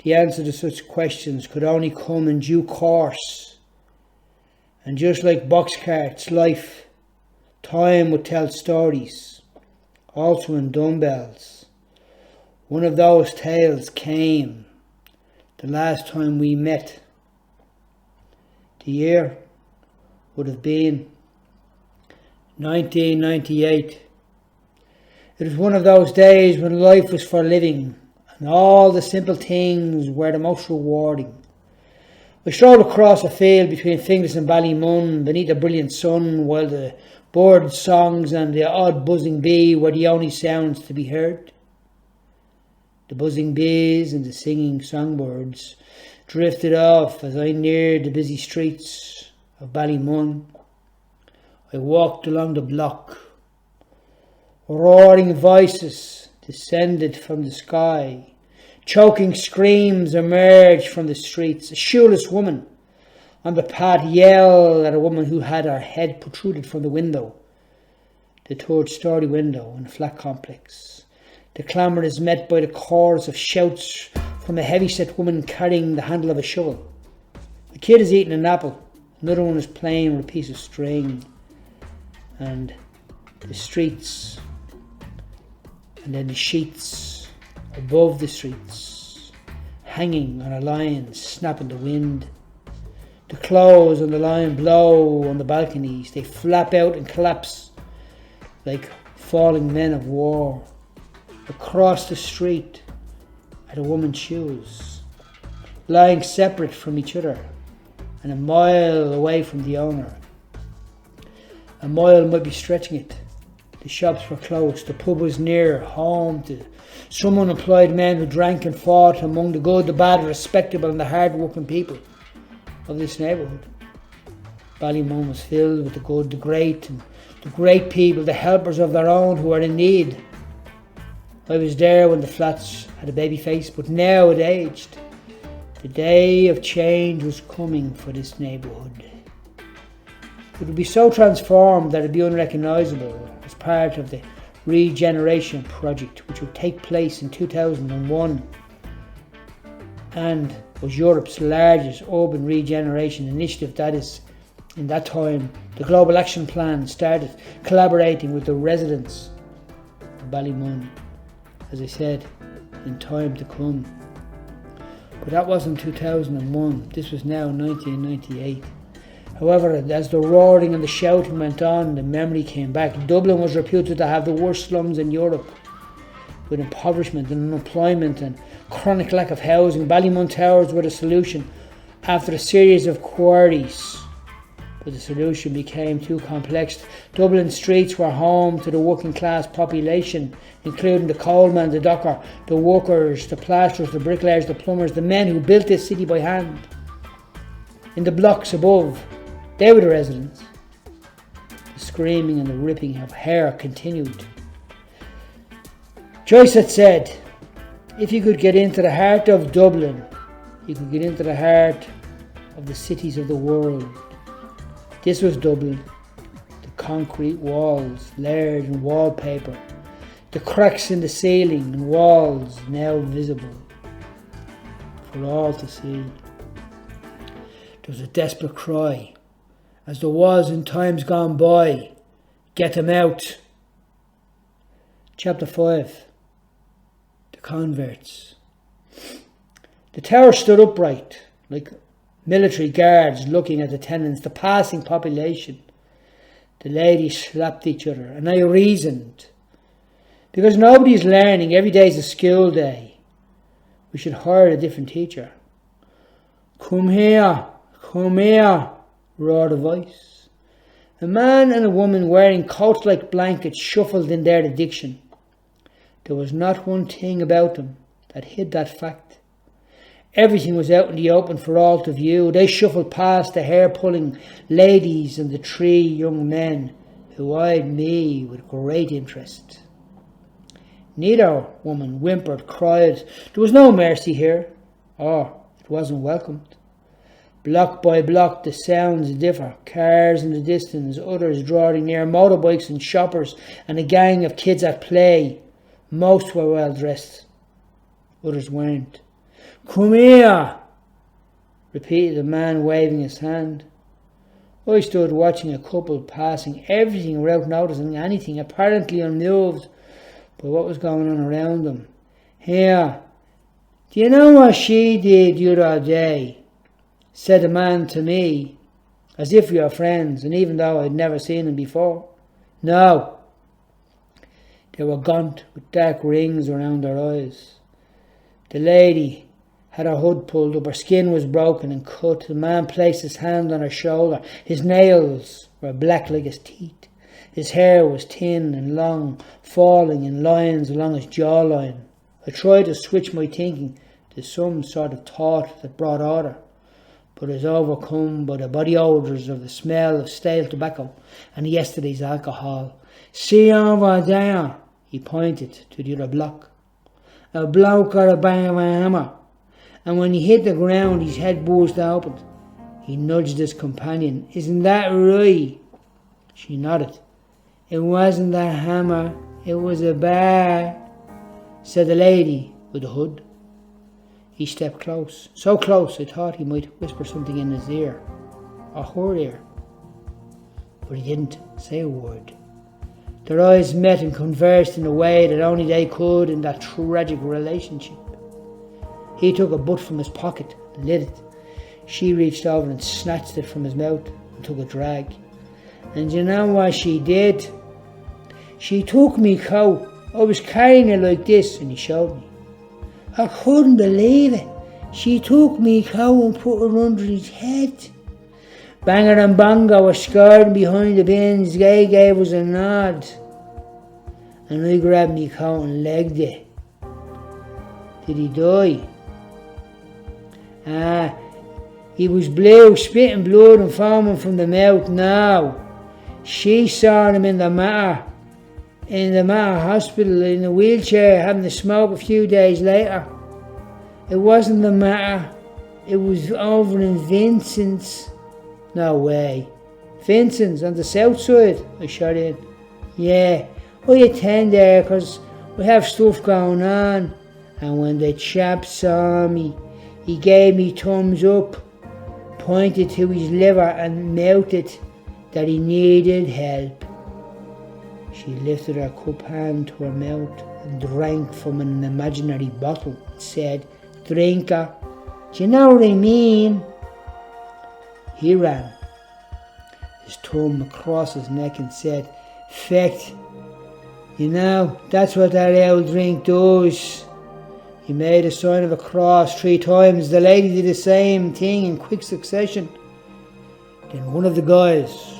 The answer to such questions could only come in due course. And just like Boxcarth's life, time would tell stories, also in Dumbbells. One of those tales came the last time we met. The year would have been 1998. It was one of those days when life was for living and all the simple things were the most rewarding. I strolled across a field between Finglas and Ballymun beneath a brilliant sun, while the bird songs and the odd buzzing bee were the only sounds to be heard. The buzzing bees and the singing songbirds drifted off as I neared the busy streets of Ballymun. I walked along the block. Roaring voices descended from the sky. Choking screams emerged from the streets. A shoeless woman on the path yelled at a woman who had her head protruded from the window, the third-story window in a flat complex. The clamour is met by the chorus of shouts from a heavy-set woman carrying the handle of a shovel. A kid is eating an apple. Another one is playing with a piece of string. And the streets, and then the sheets above the streets, hanging on a line, snap in the wind. The clothes on the line blow on the balconies. They flap out and collapse like falling men of war. Across the street are the woman's shoes. lying separate from each other and a mile away from the owner. A mile might be stretching it. The shops were close, the pub was near, home to some unemployed men who drank and fought among the good, the bad, the respectable and the hard-working people of this neighbourhood. Ballymun was filled with the good, the great, and the great people, the helpers of their own who were in need. I was there when the flats had a baby face, but now it aged. The day of change was coming for this neighbourhood. It would be so transformed that it would be unrecognisable as part of the regeneration project which would take place in 2001 and was Europe's largest urban regeneration initiative. That is, in that time, the Global Action Plan started collaborating with the residents of Ballymun, as I said, in time to come. But that wasn't 2001, this was now 1998. However, as the roaring and the shouting went on, the memory came back. Dublin was reputed to have the worst slums in Europe, with impoverishment and unemployment and chronic lack of housing. Ballymun Towers were the solution after a series of quarries, but the solution became too complex. Dublin streets were home to the working class population, including the coalman, the docker, the workers, the plasterers, the bricklayers, the plumbers, the men who built this city by hand. In the blocks above, they were the residents. The screaming and the ripping of hair continued. Joyce had said, if you could get into the heart of Dublin, you could get into the heart of the cities of the world. This was Dublin. The concrete walls layered in wallpaper, the cracks in the ceiling and walls now visible for all to see. There was a desperate cry, as there was in times gone by, get them out. Chapter 5. The converts. The tower stood upright, like military guards looking at the tenants, the passing population. The ladies slapped each other, and I reasoned, because nobody's learning, every day's a school day, we should hire a different teacher. Come here, roared a voice. A man and a woman wearing coats like blankets shuffled in their addiction. There was not one thing about them that hid that fact. Everything was out in the open for all to view. They shuffled past the hair-pulling ladies and the 3 young men who eyed me with great interest. Neither woman whimpered, cried. There was no mercy here, or it wasn't welcomed. Block by block the sounds differ. Cars in the distance, others drawing near, motorbikes and shoppers, and a gang of kids at play. Most were well dressed, others weren't. Come here, repeated the man, waving his hand. I stood watching a couple passing everything without noticing anything, apparently unmoved by what was going on around them. Here, do you know what she did the other day? Said the man to me, as if we were friends, and even though I'd never seen him before. No. They were gaunt, with dark rings around their eyes. The lady had her hood pulled up, her skin was broken and cut. The man placed his hand on her shoulder. His nails were black like his teeth. His hair was thin and long, falling in lines along his jawline. I tried to switch my thinking to some sort of thought that brought order, but was overcome by the body odours of the smell of stale tobacco and yesterday's alcohol. See over there, he pointed to the other block. A bloke got a bang of a hammer, and when he hit the ground his head burst open. He nudged his companion. Isn't that right? She nodded. It wasn't a hammer, it was a bar, said the lady with the hood. He stepped close, so close I thought he might whisper something in his ear, or her ear. But he didn't say a word. Their eyes met and conversed in a way that only they could in that tragic relationship. He took a butt from his pocket and lit it. She reached over and snatched it from his mouth and took a drag. And you know what she did? She took me coat. I was carrying it like this, and he showed me. I couldn't believe it. She took me cow and put her under his head. Banger and Bongo were scouring behind the bins. Gay gave us a nod. And I grabbed me cow and legged it. Did he die? He was blue, spitting blood and foaming from the mouth now. She saw him in the Mater hospital in a wheelchair having a smoke a few days later. It wasn't the Mater, it was over in Vincent's. No way. Vincent's on the south side, I shot in. Yeah, I attend there because we have stuff going on. And when the chap saw me, he gave me thumbs up, pointed to his liver and mouthed that he needed help. She lifted her cup hand to her mouth and drank from an imaginary bottle and said, "Drinker, do you know what I mean?" He ran his thumb across his neck and said, "Fecht, you know, that's what that old drink does." He made a sign of a cross 3 times. The lady did the same thing in quick succession. Then one of the guys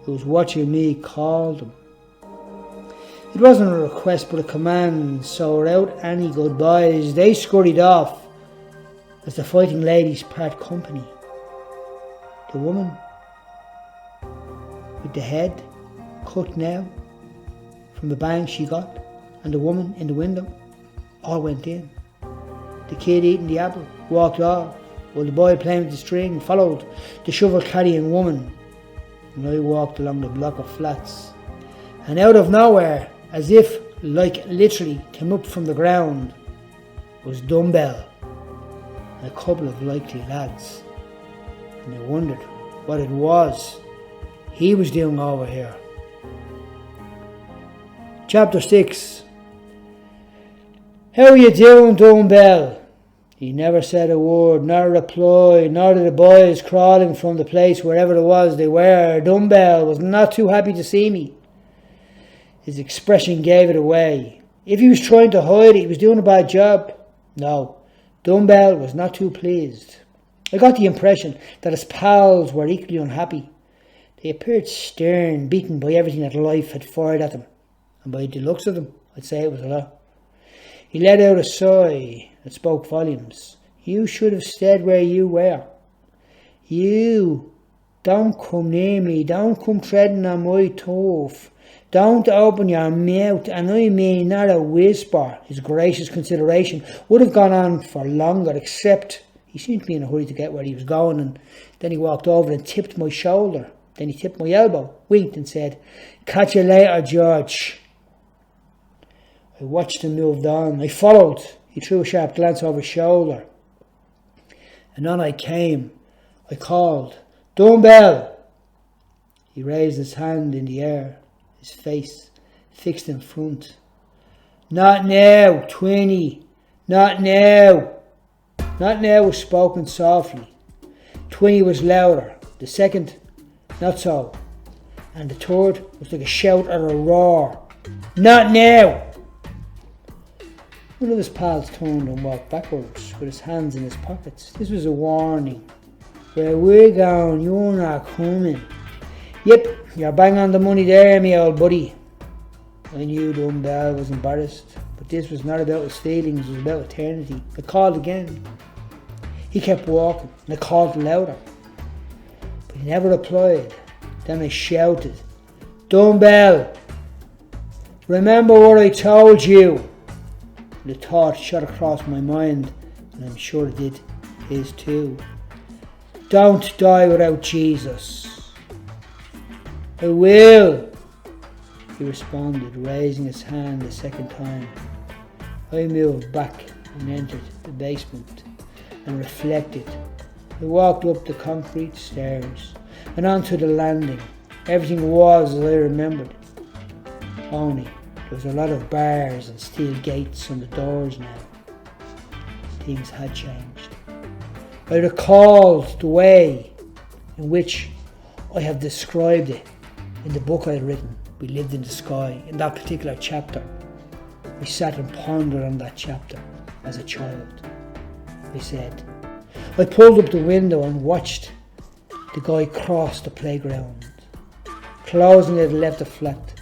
who was watching me called him. It wasn't a request but a command, so without any goodbyes, they scurried off as the fighting ladies part company. The woman with the head cut now from the bang she got, and the woman in the window, all went in. The kid eating the apple walked off, while the boy playing with the string followed the shovel-carrying woman. And I walked along the block of flats. And out of nowhere, as if like literally came up from the ground, was Dumbbell and a couple of likely lads. And I wondered what it was he was doing over here. Chapter 6. "How are you doing, Dumbbell?" He never said a word, nor a reply, nor did the boys crawling from the place wherever it was they were. Dumbbell was not too happy to see me. His expression gave it away. If he was trying to hide it, he was doing a bad job. No, Dumbbell was not too pleased. I got the impression that his pals were equally unhappy. They appeared stern, beaten by everything that life had fired at them. And by the looks of them, I'd say it was a lot. He let out a sigh that spoke volumes. "You should have stayed where you were. You, don't come near me, don't come treading on my turf. Don't open your mouth, and I mean not a whisper." His gracious consideration would have gone on for longer, except he seemed to be in a hurry to get where he was going, and then he walked over and tipped my shoulder. Then he tipped my elbow, winked and said, "Catch you later, George." I watched him move on. I followed. He threw a sharp glance over his shoulder. And on I came. I called, "Dumbbell!" He raised his hand in the air, his face fixed in front. "Not now, Twinny. Not now." Not now was spoken softly. Twinny was louder. The second, not so. And the third was like a shout or a roar. "Not now!" One of his pals turned and walked backwards with his hands in his pockets. This was a warning. "Where we're going, you're not coming." "Yep, you're bang on the money there, me old buddy." I knew Dumbbell was embarrassed, but this was not about his feelings, it was about eternity. I called again. He kept walking, and I called louder. But he never replied. Then I shouted, "Dumbbell, remember what I told you." The thought shot across my mind, and I'm sure it did his too. "Don't die without Jesus." "I will," he responded, raising his hand a second time. I moved back and entered the basement and reflected. I walked up the concrete stairs and onto the landing. Everything was as I remembered, only there was a lot of bars and steel gates on the doors now. Things had changed. I recalled the way in which I have described it in the book I had written, We Lived in the Sky. In that particular chapter, I sat and pondered on that chapter as a child. I said. I pulled up the window and watched the guy cross the playground, closing it and left the flat.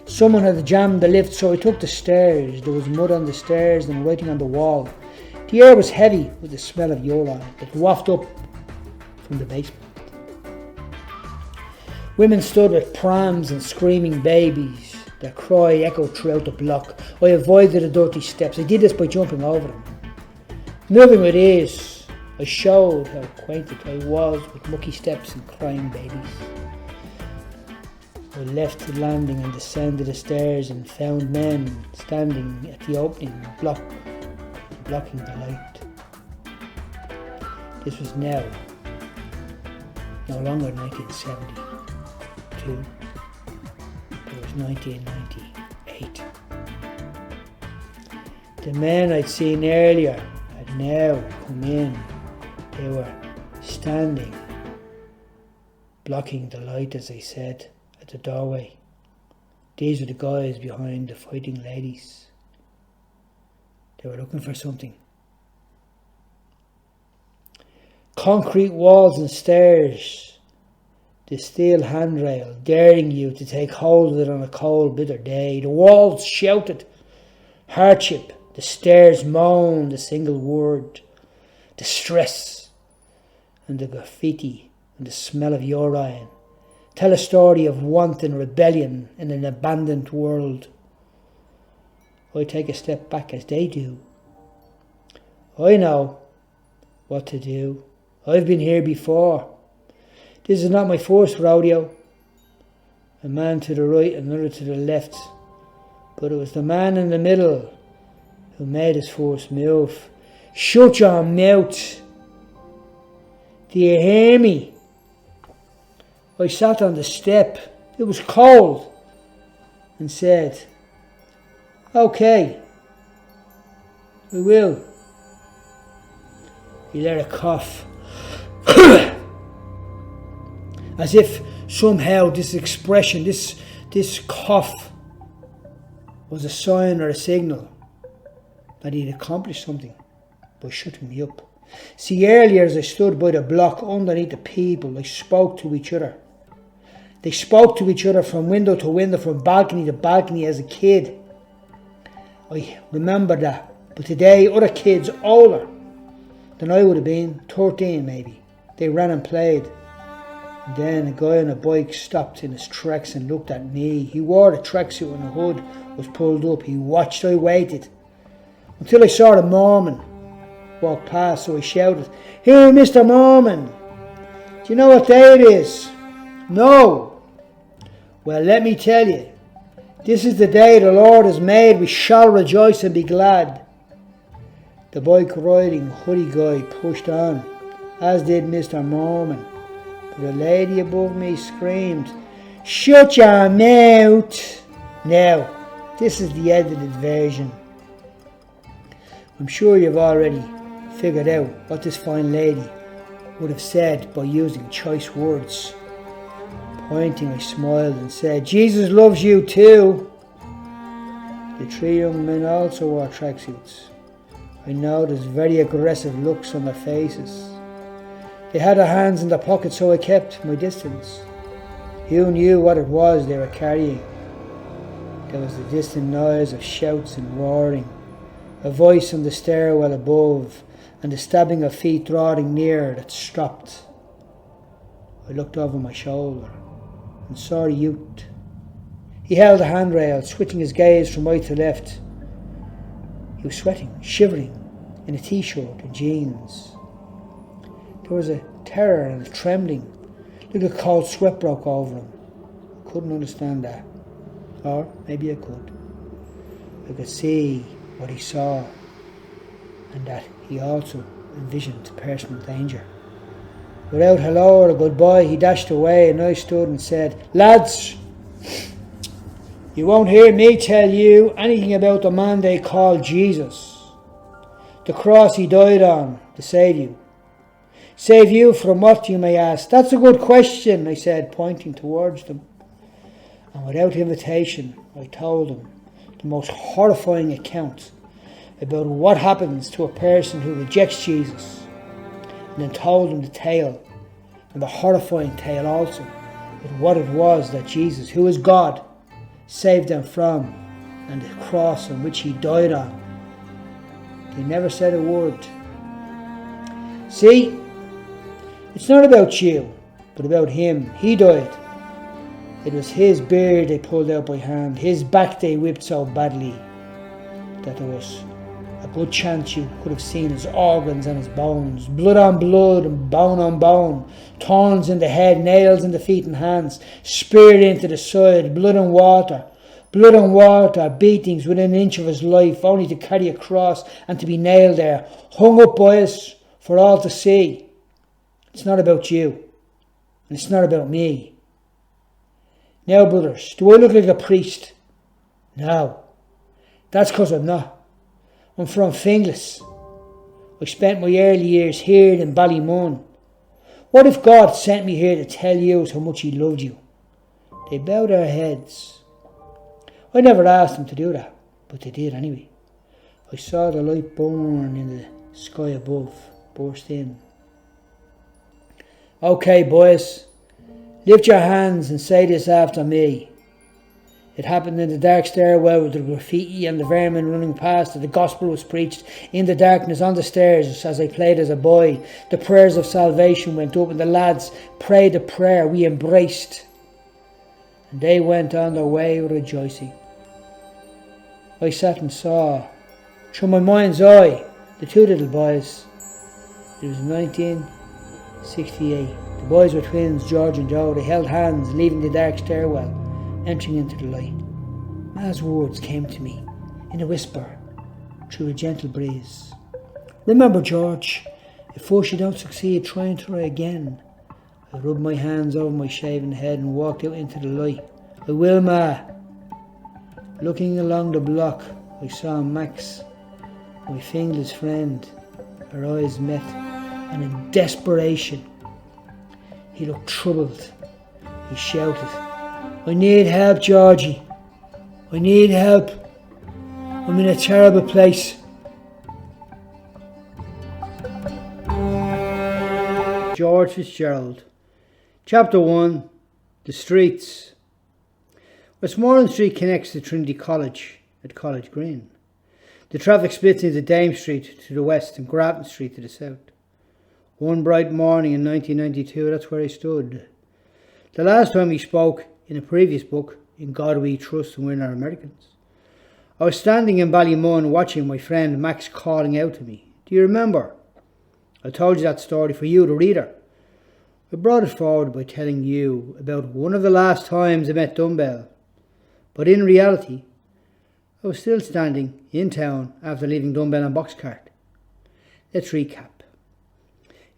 Someone had jammed the lift, so I took the stairs. There was mud on the stairs and writing on the wall. The air was heavy with the smell of urine that wafted up from the basement. Women stood with prams and screaming babies. Their cry echoed throughout the block. I avoided the dirty steps. I did this by jumping over them. Moving with ease, I showed how acquainted I was with mucky steps and crying babies. I left the landing and descended the stairs and found men standing at the opening, blocking the light. This was now no longer 1972, it was 1998. The men I'd seen earlier had now come in. They were standing, blocking the light, as I said, at the doorway. These were the guys behind the fighting ladies. They were looking for something. Concrete walls and stairs, the steel handrail daring you to take hold of it on a cold, bitter day. The walls shouted hardship, the stairs moaned a single word, distress, and the graffiti and the smell of urine tell a story of wanton rebellion in an abandoned world. I take a step back as they do. I know what to do. I've been here before. This is not my first rodeo. A man to the right, another to the left. But it was the man in the middle who made his first move. Shut your mouth. Do you hear me? I sat on the step. It was cold. And said, "Okay, we will." He let a cough. As if somehow this expression, this cough was a sign or a signal that he'd accomplished something by shutting me up. See, earlier as I stood by the block underneath the people, they spoke to each other. They spoke to each other from window to window, from balcony to balcony as a kid. I remember that. But today, other kids older than I would have been, 13 maybe, they ran and played. And then a guy on a bike stopped in his tracks and looked at me. He wore a tracksuit and the hood was pulled up. He watched, I waited, until I saw the Mormon walk past, so I shouted, "Hey, Mr. Mormon, do you know what day it is?" "No." "Well, let me tell you, this is the day the Lord has made. We shall rejoice and be glad." The bike riding hoodie guy pushed on, as did Mr. Mormon. But a lady above me screamed, "Shut your mouth!" Now, this is the edited version. I'm sure you've already figured out what this fine lady would have said by using choice words. Pointing, I smiled and said, "Jesus loves you too." The three young men also wore tracksuits. I noticed very aggressive looks on their faces. They had their hands in their pockets, so I kept my distance. Who knew what it was they were carrying? There was the distant noise of shouts and roaring, a voice on the stairwell above, and the stabbing of feet drawing near that stopped. I looked over my shoulder and saw a youth. He held a handrail, switching his gaze from right to left. He was sweating, shivering, in a t-shirt and jeans. There was a terror and a trembling, like a cold sweat broke over him. I couldn't understand that. Or maybe I could. I could see what he saw, and that he also envisioned personal danger. Without hello or a goodbye, he dashed away, and I stood and said, "Lads, you won't hear me tell you anything about the man they call Jesus. The cross he died on to save you. Save you from what, you may ask? That's a good question," I said, pointing towards them. And without invitation, I told them the most horrifying account about what happens to a person who rejects Jesus, and then told them the tale, and the horrifying tale also, of what it was that Jesus, who is God, saved them from, and the cross on which he died on. They never said a word. See, it's not about you, but about him. He died. It was his beard they pulled out by hand, his back they whipped so badly that there was a good chance you could have seen his organs and his bones, blood on blood and bone on bone, thorns in the head, nails in the feet and hands, speared into the side, blood and water, beatings within an inch of his life, only to carry a cross and to be nailed there, hung up by us for all to see. It's not about you, and it's not about me. Now, brothers, do I look like a priest? No, that's because I'm not. I'm from Finglas. I spent my early years here in Ballymun. What if God sent me here to tell you how much he loved you? They bowed their heads. I never asked them to do that, but they did anyway. I saw the light burn in the sky above, burst in. Okay, boys, lift your hands and say this after me. It happened in the dark stairwell with the graffiti and the vermin running past. The gospel was preached in the darkness on the stairs as I played as a boy. The prayers of salvation went up and the lads prayed a prayer we embraced. And they went on their way rejoicing. I sat and saw, through my mind's eye, the two little boys. It was 1968. The boys were twins, George and Joe. They held hands, leaving the dark stairwell, entering into the light. Ma's words came to me in a whisper through a gentle breeze. Remember, George, if first you don't succeed, try and try again. I rubbed my hands over my shaven head and walked out into the light. I will, Ma. Looking along the block, I saw Max, my fingerless friend. Our eyes met, and in desperation, he looked troubled. He shouted, I need help, Georgie. I need help. I'm in a terrible place. George Fitzgerald. Chapter 1. The Streets. Westmoreland Street connects to Trinity College at College Green. The traffic splits into Dame Street to the west and Grafton Street to the south. One bright morning in 1992, that's where I stood. The last time we spoke in a previous book, In God We Trust and We're Not Americans. I was standing in Ballymun watching my friend Max calling out to me. Do you remember? I told you that story for you, the reader. I brought it forward by telling you about one of the last times I met Dumbbell. But in reality, I was still standing in town after leaving Dumbbell and Boxcarth. Let's recap.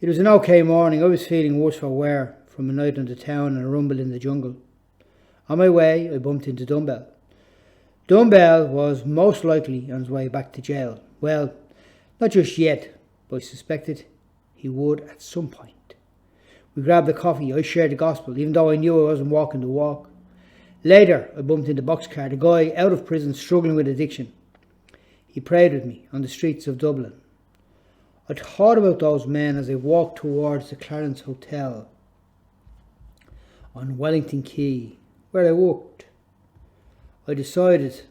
It was an okay morning. I was feeling worse for wear from a night on the town and a rumble in the jungle. On my way, I bumped into Dumbbell. Dumbbell was most likely on his way back to jail. Well, not just yet, but I suspected he would at some point. We grabbed a coffee. I shared the gospel, even though I knew I wasn't walking the walk. Later, I bumped into Boxcarth, a guy out of prison struggling with addiction. He prayed with me on the streets of Dublin. I thought about those men as I walked towards the Clarence Hotel on Wellington, Quay, where I worked. I decided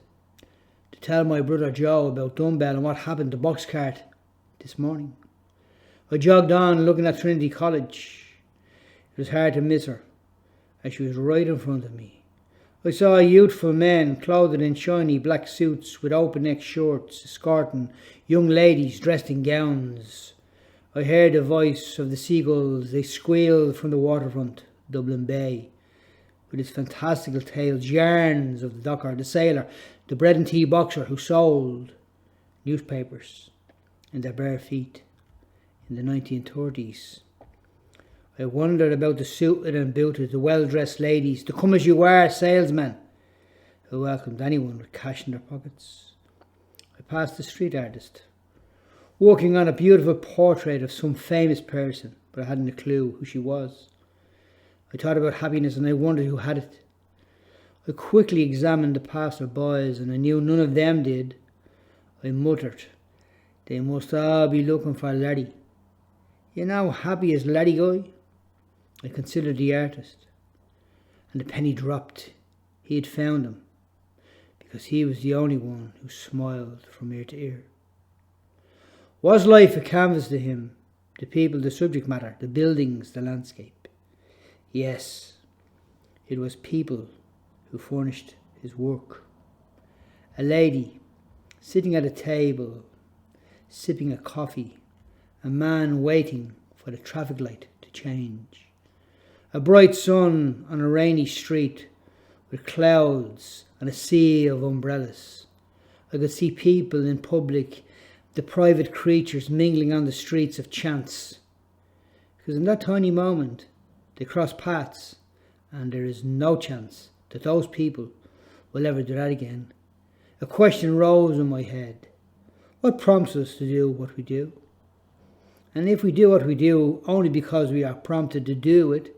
to tell my brother Joe about Dumbbell and what happened to Boxcarth this morning. I jogged on looking at Trinity College. It was hard to miss her, as she was right in front of me. I saw youthful men clothed in shiny black suits with open-neck shorts, escorting young ladies dressed in gowns. I heard the voice of the seagulls. They squealed from the waterfront, Dublin Bay, with its fantastical tales, yarns of the docker, the sailor, the bread and tea boxer who sold newspapers in their bare feet in the 1930s. I wondered about the suited and booted, the well-dressed ladies, the come-as-you-are salesmen who welcomed anyone with cash in their pockets. I passed the street artist, working on a beautiful portrait of some famous person, but I hadn't a clue who she was. I thought about happiness and I wondered who had it. I quickly examined the passer-bys and I knew none of them did. I muttered They must all be looking for Larry. You know how happy is Larry Guy? I considered the artist, and the penny dropped. He had found him, because he was the only one who smiled from ear to ear. Was life a canvas to him? The people, the subject matter, the buildings, the landscape? Yes, it was people who furnished his work. A lady sitting at a table, sipping a coffee, a man waiting for the traffic light to change. A bright sun on a rainy street with clouds and a sea of umbrellas. I could see people in public, the private creatures mingling on the streets of chance. Because in that tiny moment, they cross paths, and there is no chance that those people will ever do that again. A question rose in my head. What prompts us to do what we do? And if we do what we do only because we are prompted to do it,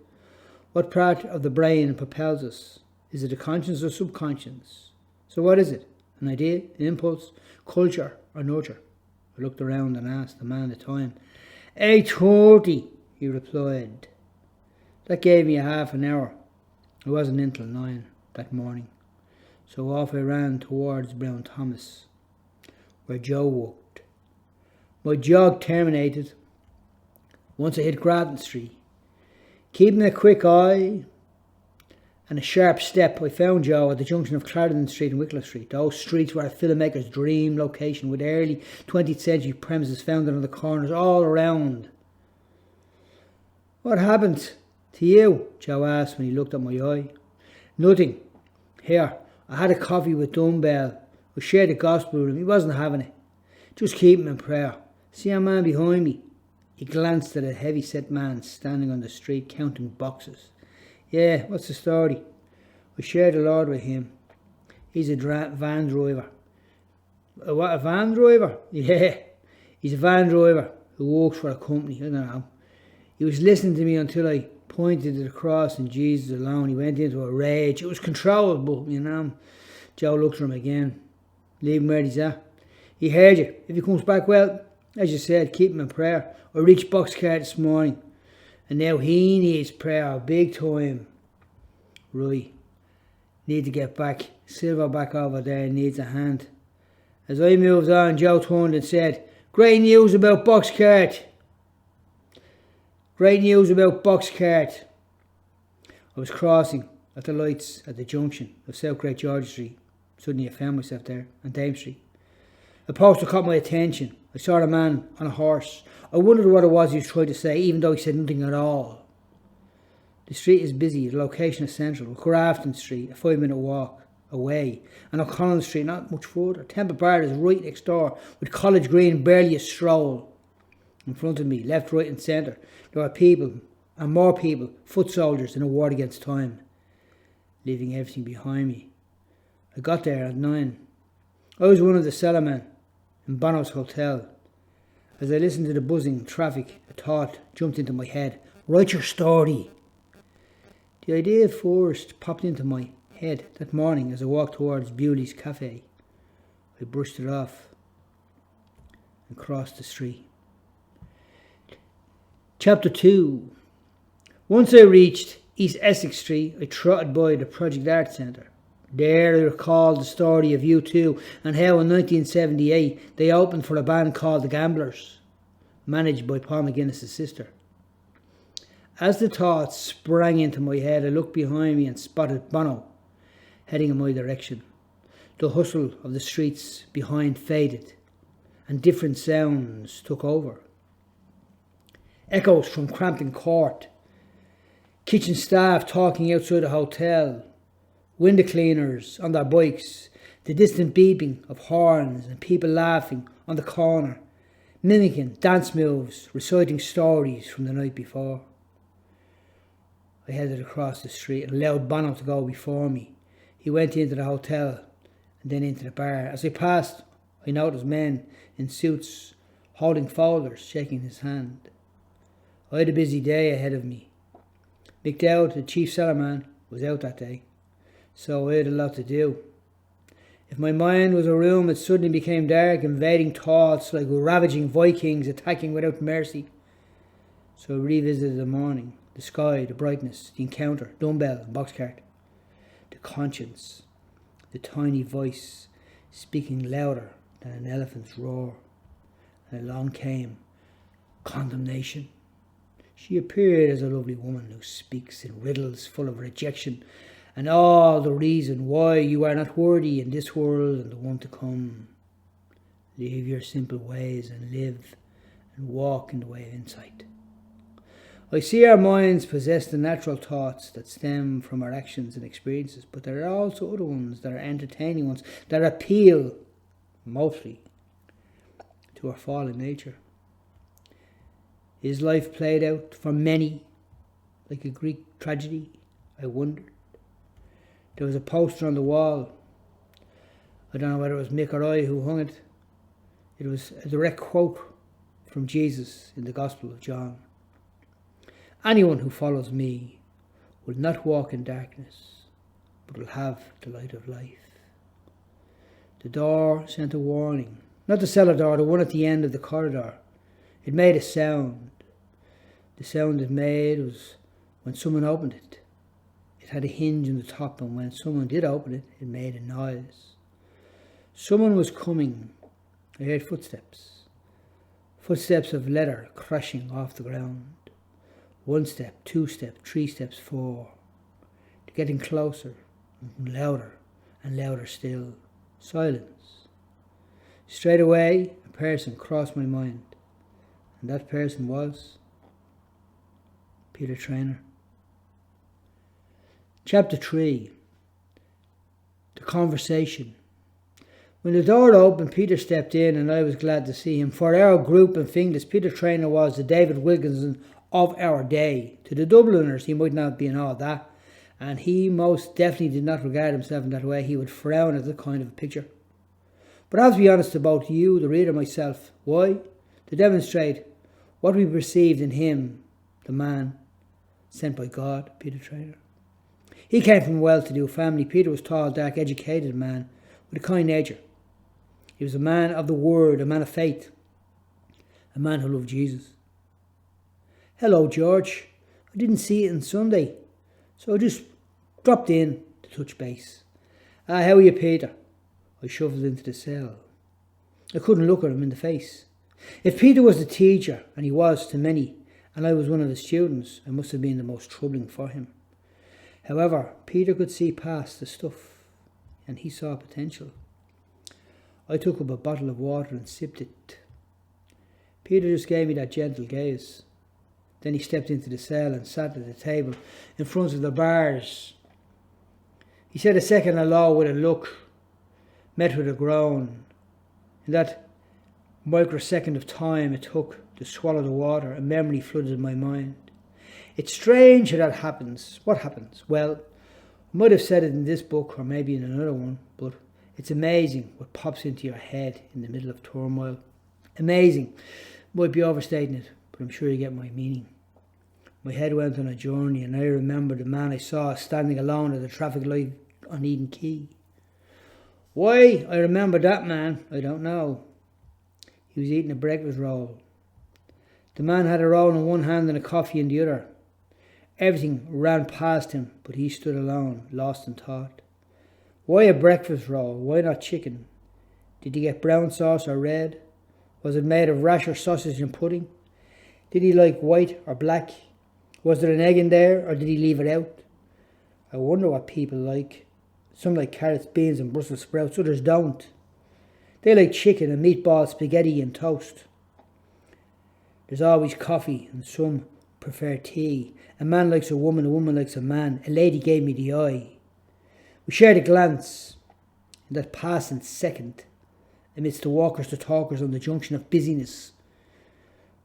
what part of the brain propels us? Is it a conscious or subconscious? So what is it? An idea, an impulse, culture, or nurture? I looked around and asked the man the time. 8:30, he replied. That gave me a half an hour. I wasn't in till 9 that morning. So off I ran towards Brown Thomas, where Joe worked. My jog terminated once I hit Grattan Street. Keeping a quick eye and a sharp step, I found Joe at the junction of Clarendon Street and Wycliffe Street. Those streets were a filmmaker's dream location, with early 20th century premises founded on the corners all around. What happened to you? Joe asked when he looked at my eye. Nothing. Here, I had a coffee with Dumbbell. I shared the gospel with him. He wasn't having it. Just keep him in prayer. See a man behind me? He glanced at a heavy-set man standing on the street counting boxes. Yeah, what's the story? I shared the Lord with him. He's a van driver. A van driver? Yeah, he's a van driver who works for a company. I don't know. He was listening to me until I pointed to the cross and Jesus alone. He went into a rage. It was controllable, you know. Joe looked at him again. Leave him where he's at. He heard you. If he comes back well, as you said, keep him in prayer. I reached Boxcarth this morning, and now he needs prayer big time. Right. Need to get back. Silver back over there needs a hand. As I moved on, Joe turned and said, Great news about Boxcarth. Great news about Boxcarth. I was crossing at the lights at the junction of South Great George Street. Suddenly I found myself there on Dame Street. A poster caught my attention. I saw a man on a horse. I wondered what it was he was trying to say, even though he said nothing at all. The street is busy. The location is central. Grafton Street, a 5-minute walk away. And O'Connell Street, not much further. Temple Bar is right next door, with College Green barely a stroll. In front of me, left, right and centre, there are people, and more people, foot soldiers in a war against time, leaving everything behind me. I got there at 9. I was one of the cellarmen in Bono's hotel. As I listened to the buzzing traffic, a thought jumped into my head. Write your story. The idea first popped into my head that morning as I walked towards Bewley's Cafe. I brushed it off and crossed the street. Chapter 2. Once I reached East Essex Street, I trotted by the Project Art Centre. There I recalled the story of U2 and how in 1978 they opened for a band called The Gamblers, managed by Paul McGuinness' sister. As the thoughts sprang into my head, I looked behind me and spotted Bono heading in my direction. The hustle of the streets behind faded, and different sounds took over. Echoes from Crampton Court, kitchen staff talking outside the hotel, window cleaners on their bikes, the distant beeping of horns and people laughing on the corner, mimicking dance moves, reciting stories from the night before. I headed across the street and allowed Bono to go before me. He went into the hotel and then into the bar. As I passed, I noticed men in suits holding folders, shaking his hand. I had a busy day ahead of me. Mick Dowd, the chief cellarman, was out that day, so I had a lot to do. If my mind was a room, it suddenly became dark, invading thoughts like ravaging Vikings attacking without mercy. So I revisited the morning, the sky, the brightness, the encounter, Dumbbell and Boxcarth, the conscience, the tiny voice speaking louder than an elephant's roar. And along came condemnation. She appeared as a lovely woman who speaks in riddles full of rejection and all the reason why you are not worthy in this world and the one to come. Leave your simple ways and live and walk in the way of insight. I see our minds possess the natural thoughts that stem from our actions and experiences, but there are also other ones that are entertaining ones that appeal mostly to our fallen nature. Is life played out for many like a Greek tragedy? I wondered. There was a poster on the wall. I don't know whether it was Mick or I who hung it. It was a direct quote from Jesus in the Gospel of John. Anyone who follows me will not walk in darkness, but will have the light of life. The door sent a warning. Not the cellar door, the one at the end of the corridor. It made a sound. The sound it made was when someone opened it. It had a hinge on the top, and when someone did open it, it made a noise. Someone was coming. I heard footsteps. Footsteps of leather crashing off the ground. 1 step, 2 steps, 3 steps, 4. They're getting closer, and louder still. Silence. Straight away, a person crossed my mind, and that person was Peter Traynor. Chapter 3. The conversation. When the door opened, Peter stepped in, and I was glad to see him. For our group in Finglas, Peter Traynor was the David Wilkinson of our day. To the Dubliners, he might not be in all that, and he most definitely did not regard himself in that way. He would frown at that kind of a picture. But I have to be honest about you, the reader, myself. Why? To demonstrate what we perceived in him, the man sent by God, Peter Traynor. He came from a well-to-do family. Peter was a tall, dark, educated man with a kind nature. He was a man of the word, a man of faith, a man who loved Jesus. Hello, George. I didn't see it on Sunday, so I just dropped in to touch base. How are you, Peter? I shuffled into the cell. I couldn't look at him in the face. If Peter was the teacher, and he was to many, and I was one of the students, I must have been the most troubling for him. However, Peter could see past the stuff, and he saw potential. I took up a bottle of water and sipped it. Peter just gave me that gentle gaze. Then he stepped into the cell and sat at the table in front of the bars. He said a second hello with a look, met with a groan. In that microsecond of time it took to swallow the water, a memory flooded my mind. It's strange how that happens. What happens? Well, I might have said it in this book or maybe in another one, but it's amazing what pops into your head in the middle of turmoil. Amazing. Might be overstating it, but I'm sure you get my meaning. My head went on a journey, and I remember the man I saw standing alone at the traffic light on Eden Quay. Why I remember that man, I don't know. He was eating a breakfast roll. The man had a roll in one hand and a coffee in the other. Everything ran past him, but he stood alone, lost in thought. Why a breakfast roll? Why not chicken? Did he get brown sauce or red? Was it made of rasher, sausage and pudding? Did he like white or black? Was there an egg in there, or did he leave it out? I wonder what people like. Some like carrots, beans and Brussels sprouts, others don't. They like chicken and meatballs, spaghetti and toast. There's always coffee, and some prefer tea. A man likes a woman likes a man. A lady gave me the eye. We shared a glance in that passing second amidst the walkers to talkers on the junction of busyness,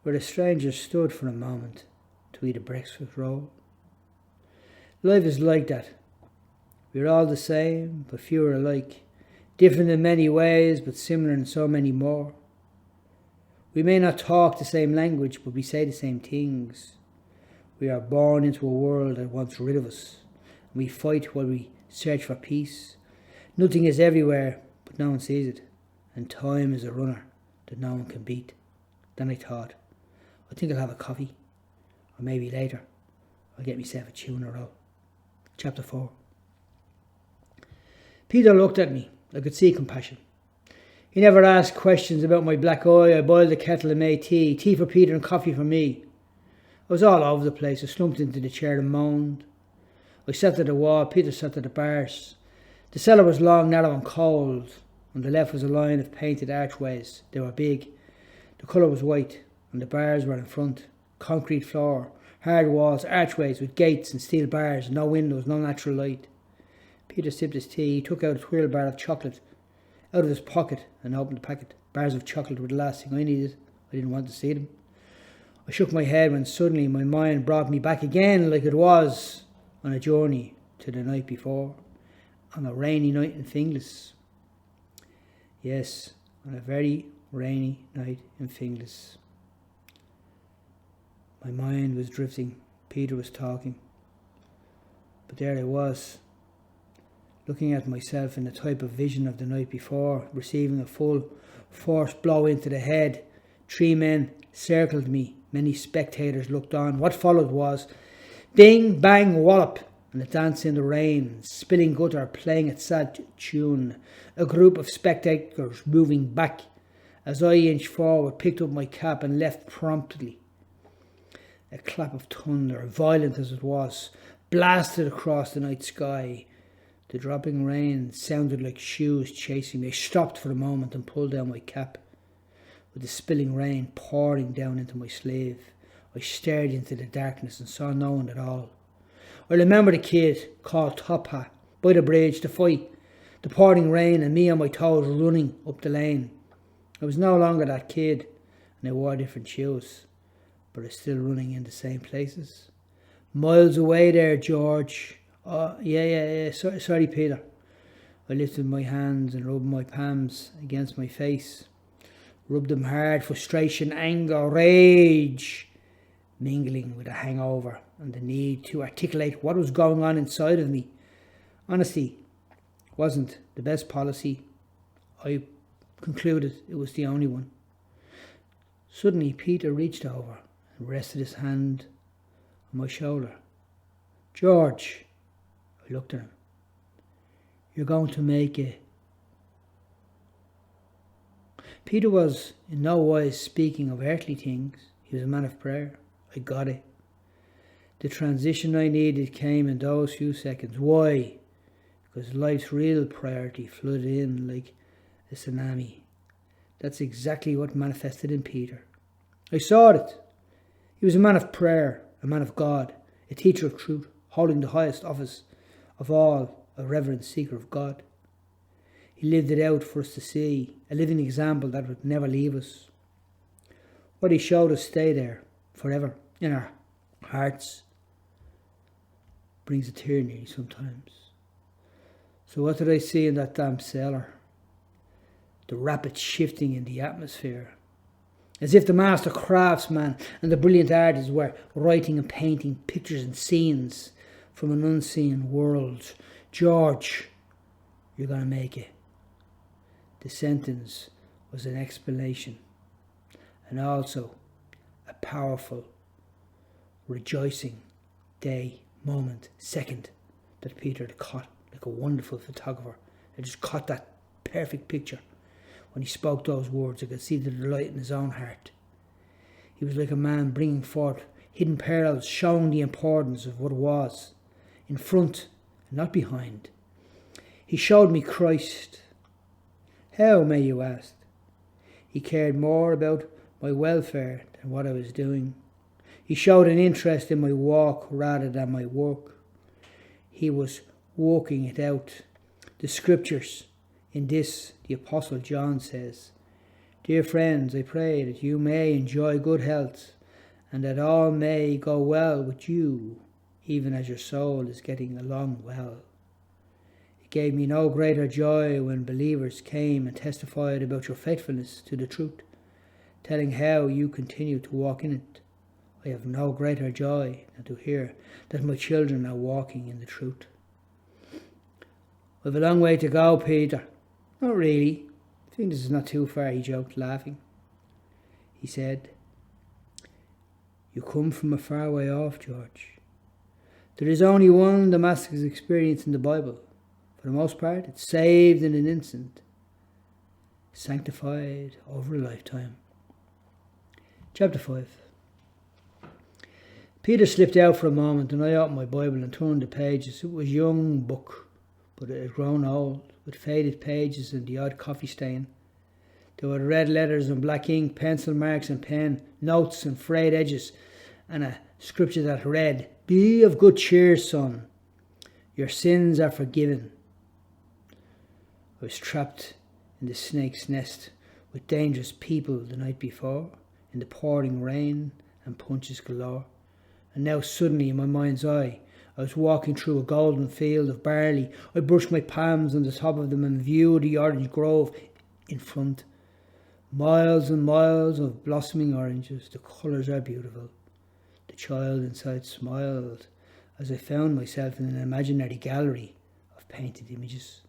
where the stranger stood for a moment to eat a breakfast roll. Life is like that. We're all the same, but fewer alike. Different in many ways, but similar in so many more. We may not talk the same language, but we say the same things. We are born into a world that wants rid of us. We fight while we search for peace. Nothing is everywhere, but no one sees it, and time is a runner that no one can beat. Then I thought, I think I'll have a coffee, or maybe later I'll get myself a tuna roll. Chapter 4. Peter looked at me. I could see compassion. He never asked questions about my black eye. I boiled the kettle and made tea for Peter and coffee for me. I was all over the place. I slumped into the chair and moaned. I sat at the wall, Peter sat at the bars. The cellar was long, narrow and cold. On the left was a line of painted archways. They were big. The colour was white, and the bars were in front. Concrete floor, hard walls, archways with gates and steel bars, no windows, no natural light. Peter sipped his tea. He took out a twirl bar of chocolate out of his pocket and opened the packet. Bars of chocolate were the last thing I needed. I didn't want to see them. I shook my head when suddenly my mind brought me back again like it was on a journey to the night before, on a rainy night in Finglas. Yes, on a very rainy night in Finglas. My mind was drifting. Peter was talking. But there I was, looking at myself in the type of vision of the night before, receiving a full force blow into the head. 3 men circled me. Many spectators looked on. What followed was bing, bang, wallop, and a dance in the rain, spilling gutter playing its sad tune. A group of spectators moving back. As I inched forward, picked up my cap and left promptly. A clap of thunder, violent as it was, blasted across the night sky. The dropping rain sounded like shoes chasing me. I stopped for a moment and pulled down my cap. With the spilling rain pouring down into my sleeve, I stared into the darkness and saw no one at all. I remember the kid called Top Hat by the bridge, the fight, the pouring rain and me on my toes running up the lane. I was no longer that kid and I wore different shoes, but I was still running in the same places. Miles away there, George. Oh, yeah. Sorry, Peter. I lifted my hands and rubbed my palms against my face. Rubbed them hard, frustration, anger, rage, mingling with a hangover and the need to articulate what was going on inside of me. Honesty wasn't the best policy. I concluded it was the only one. Suddenly Peter reached over and rested his hand on my shoulder. George, I looked at him. You're going to make it. Peter was in no wise speaking of earthly things. He was a man of prayer. I got it. The transition I needed came in those few seconds. Why? Because life's real priority flooded in like a tsunami. That's exactly what manifested in Peter. I saw it. He was a man of prayer, a man of God, a teacher of truth, holding the highest office of all, a reverent seeker of God. He lived it out for us to see, a living example that would never leave us. What he showed us stay there forever in our hearts. Brings a tear nearly sometimes. So what did I see in that damn cellar? The rapid shifting in the atmosphere. As if the master craftsman and the brilliant artists were writing and painting pictures and scenes from an unseen world. George, you're going to make it. The sentence was an explanation and also a powerful, rejoicing day, moment, second that Peter had caught like a wonderful photographer. He just caught that perfect picture. When he spoke those words, I could see the delight in his own heart. He was like a man bringing forth hidden pearls, showing the importance of what was, in front and not behind. He showed me Christ. How, may you ask? He cared more about my welfare than what I was doing. He showed an interest in my walk rather than my work. He was working it out. The scriptures, in this, the Apostle John says, Dear friends, I pray that you may enjoy good health and that all may go well with you, even as your soul is getting along well. It gave me no greater joy when believers came and testified about your faithfulness to the truth, telling how you continue to walk in it. I have no greater joy than to hear that my children are walking in the truth. I've a long way to go, Peter. Not really. I think this is not too far, he joked, laughing. He said, you come from a far way off, George. There is only one Damascus experience in the Bible. For the most part, it's saved in an instant, sanctified over a lifetime. Chapter 5. Peter slipped out for a moment and I opened my Bible and turned the pages. It was a young book, but it had grown old, with faded pages and the odd coffee stain. There were red letters and black ink, pencil marks and pen, notes and frayed edges, and a scripture that read, be of good cheer, son. Your sins are forgiven. I was trapped in the snake's nest with dangerous people the night before, in the pouring rain and punches galore. And now suddenly in my mind's eye, I was walking through a golden field of barley. I brushed my palms on the top of them and viewed the orange grove in front. Miles and miles of blossoming oranges. The colours are beautiful. The child inside smiled as I found myself in an imaginary gallery of painted images.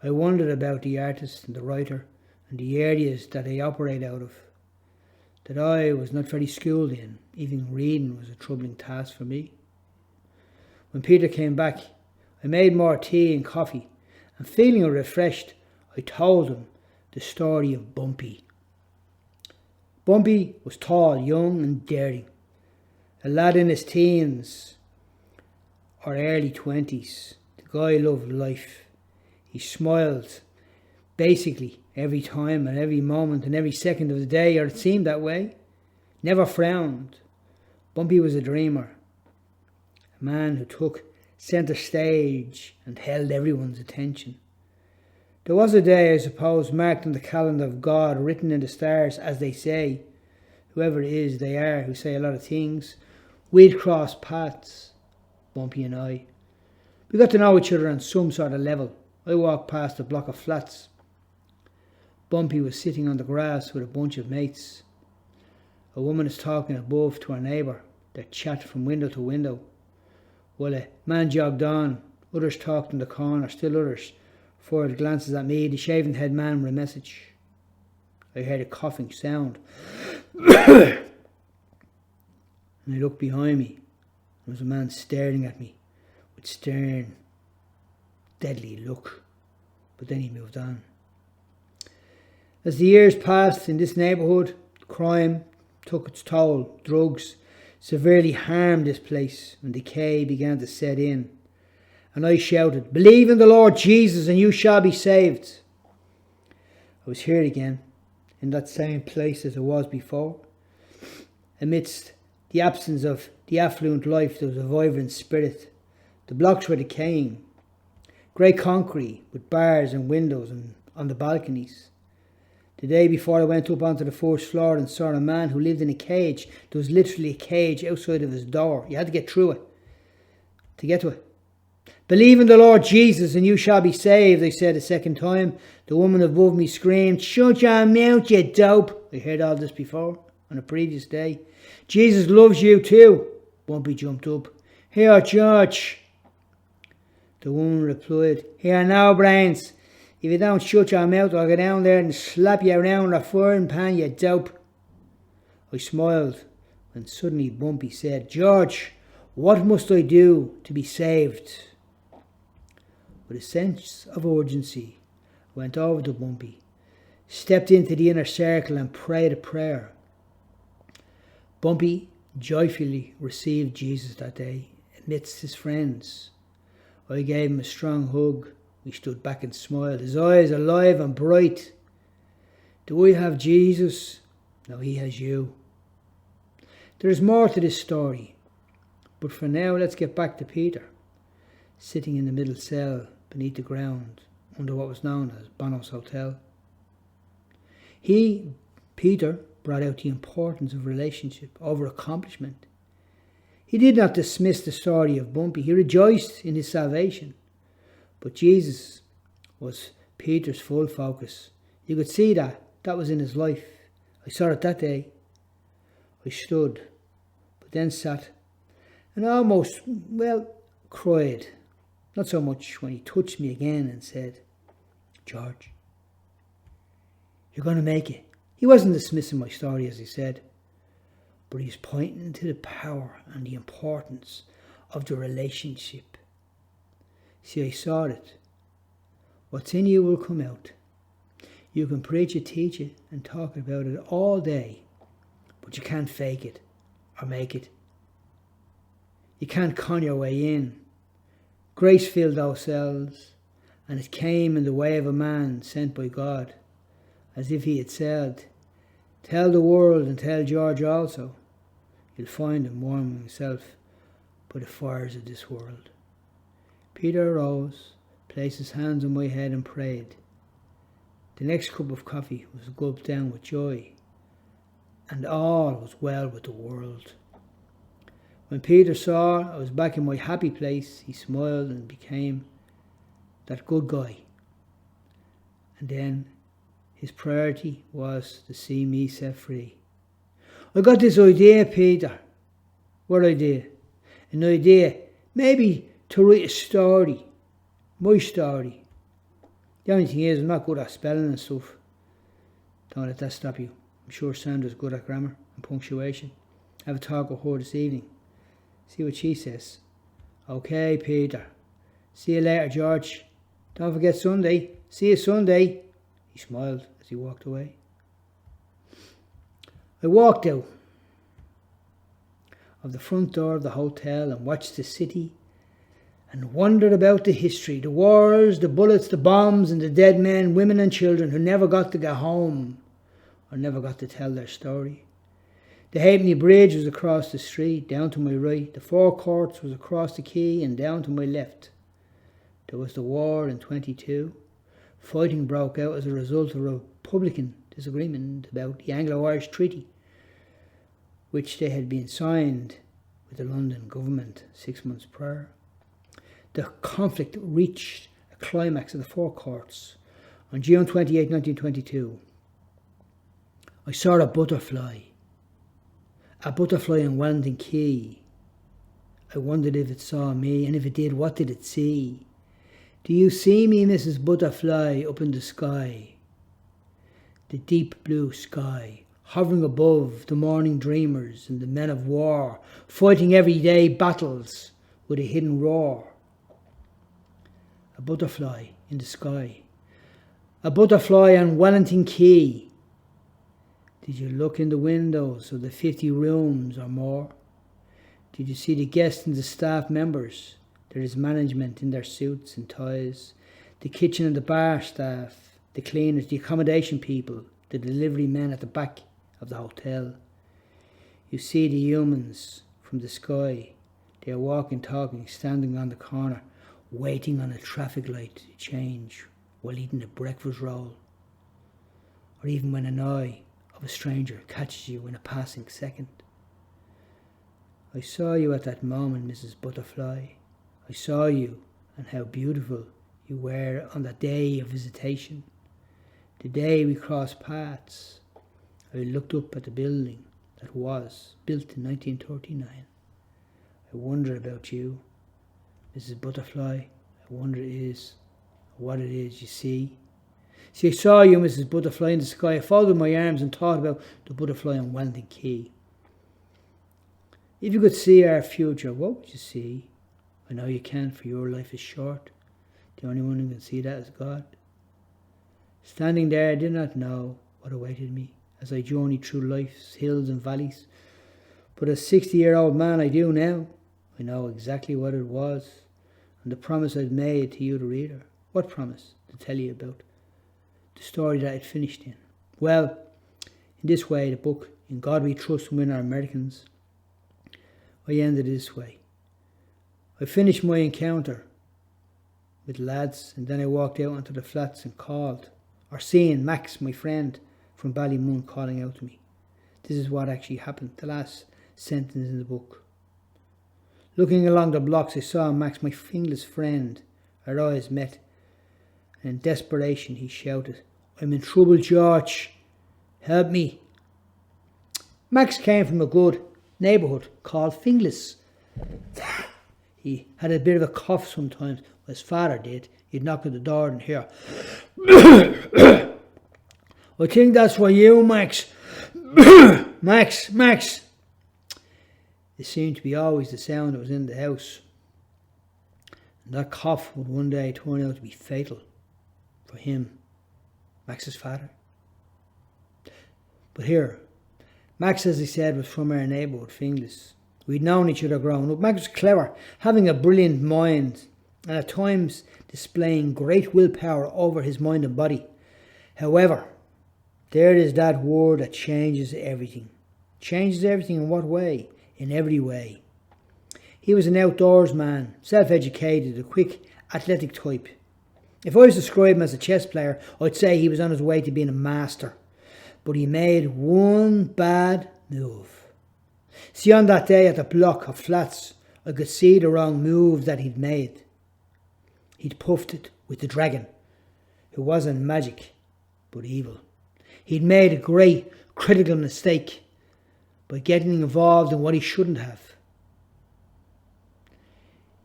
I wondered about the artist and the writer and the areas that they operate out of, that I was not very schooled in. Even reading was a troubling task for me. When Peter came back, I made more tea and coffee, and feeling refreshed, I told him the story of Bumpy. Bumpy was tall, young and daring, a lad in his teens or early 20s. The guy loved life. He smiled basically every time and every moment and every second of the day, or it seemed that way. Never frowned. Bumpy was a dreamer, a man who took centre stage and held everyone's attention. There was a day, I suppose, marked on the calendar of God, written in the stars, as they say. Whoever it is they are who say a lot of things. We'd cross paths, Bumpy and I. We got to know each other on some sort of level. I walked past a block of flats. Bumpy was sitting on the grass with a bunch of mates. A woman is talking above to her neighbour. They chat from window to window. While a man jogged on, others talked in the corner, still others forward glances at me, the shaven head man with a message. I heard a coughing sound. And I looked behind me. There was a man staring at me with stern, deadly look. But then he moved on. As the years passed in this neighbourhood, crime took its toll. Drugs severely harmed this place, and decay began to set in. And I shouted, believe in the Lord Jesus and you shall be saved. I was here again, in that same place as I was before. Amidst the absence of the affluent life, there was a vibrant spirit. The blocks were decaying. Grey concrete with bars and windows and on the balconies. The day before I went up onto the first floor and saw a man who lived in a cage. There was literally a cage outside of his door. You had to get through it to get to it. Believe in the Lord Jesus and you shall be saved, I said a second time. The woman above me screamed, shut your mouth, you dope. I heard all this before, on a previous day. Jesus loves you too. Bumpy jumped up. Here, George. The woman replied, here now, brains. If you don't shut your mouth, I'll go down there and slap you around a frying pan, you dope. I smiled when suddenly Bumpy said, George, what must I do to be saved? With a sense of urgency, I went over to Bumpy, stepped into the inner circle and prayed a prayer. Bumpy joyfully received Jesus that day amidst his friends. I gave him a strong hug. We stood back and smiled, his eyes alive and bright. Do I have Jesus? No, he has you. There is more to this story, but for now let's get back to Peter, sitting in the middle cell beneath the ground under what was known as Bono's Hotel. He, Peter, brought out the importance of relationship over accomplishment. He did not dismiss the story of Bumpy. He rejoiced in his salvation. But Jesus was Peter's full focus. You could see that. That was in his life. I saw it that day. I stood, but then sat and almost, cried. Not so much when he touched me again and said, George, You're going to make it. He wasn't dismissing my story, as he said, but he's pointing to the power and the importance of the relationship. See, I saw it. What's in you will come out. You can preach it, teach it, and talk about it all day, but you can't fake it or make it. You can't con your way in. Grace filled those cells, and it came in the way of a man sent by God, as if he had said, "Tell the world and tell George also. You'll find him warming himself by the fires of this world." Peter arose, placed his hands on my head and prayed. The next cup of coffee was gulped down with joy, and all was well with the world. When Peter saw I was back in my happy place, he smiled and became that good guy. And then his priority was to see me set free. I got this idea, Peter. What idea? An idea, maybe to write a story. My story. The only thing is, I'm not good at spelling and stuff. Don't let that stop you. I'm sure Sandra's good at grammar and punctuation. Have a talk with her this evening. See what she says. Okay, Peter. See you later, George. Don't forget Sunday. See you Sunday. He smiled as he walked away. I walked out of the front door of the hotel and watched the city and wondered about the history, the wars, the bullets, the bombs, and the dead men, women and children who never got to go home or never got to tell their story. The Halfpenny Bridge was across the street, down to my right. The Four Courts was across the quay and down to my left. There was the war in 22. Fighting broke out as a result of a Republican disagreement about the Anglo-Irish Treaty, which they had been signed with the London government 6 months prior. The conflict reached a climax at the Four Courts on June 28, 1922. I saw a butterfly in Wellington, Quay. I wondered if it saw me, and if it did, what did it see? Do you see me, Mrs. Butterfly, up in the sky? The deep blue sky, hovering above the morning dreamers and the men of war, fighting everyday battles with a hidden roar. A butterfly in the sky. A butterfly on Wellington Quay. Did you look in the windows of the 50 rooms or more? Did you see the guests and the staff members? There is management in their suits and ties. The kitchen and the bar staff, the cleaners, the accommodation people, the delivery men at the back of the hotel. You see the humans from the sky. They are walking, talking, standing on the corner, waiting on a traffic light to change while eating a breakfast roll. Or even when an eye of a stranger catches you in a passing second. I saw you at that moment, Mrs. Butterfly. I saw you and how beautiful you were on that day of visitation. The day we crossed paths, I looked up at the building that was built in 1939. I wonder about you, Mrs. Butterfly. I wonder what it is you see. See, I saw you, Mrs. Butterfly, in the sky. I folded my arms and thought about the butterfly on Wellington Quay. If you could see our future, what would you see? I know you can't, for your life is short. The only one who can see that is God. Standing there, I did not know what awaited me as I journeyed through life's hills and valleys. But as a 60-year-old man, I do now. I know exactly what it was and the promise I'd made to you, the reader. What promise? To tell you about the story that I'd finished in. Well, in this way, the book, In God We Trust and Win Our Americans, I ended this way. I finished my encounter with lads, and then I walked out onto the flats and called, or seeing Max, my friend from Ballymun, calling out to me. This is what actually happened, the last sentence in the book. Looking along the blocks, I saw Max, my fingerless friend. Our eyes met, and in desperation he shouted, "I'm in trouble, George. Help me." Max came from a good neighbourhood called Finglas. He had a bit of a cough sometimes. His father did. He'd knock at the door and hear, I think that's for you, Max. Max. It seemed to be always the sound that was in the house. And that cough would one day turn out to be fatal for him, Max's father. But here, Max, as he said, was from our neighbourhood, Finglas. We'd known each other growing up. Max was clever, having a brilliant mind, and at times displaying great willpower over his mind and body. However, there is that word that changes everything. Changes everything in what way? In every way. He was an outdoors man, self-educated, a quick, athletic type. If I was to describe him as a chess player, I'd say he was on his way to being a master. But he made one bad move. See, on that day at the block of flats, I could see the wrong move that he'd made. He'd puffed it with the dragon, who wasn't magic, but evil. He'd made a great critical mistake by getting involved in what he shouldn't have.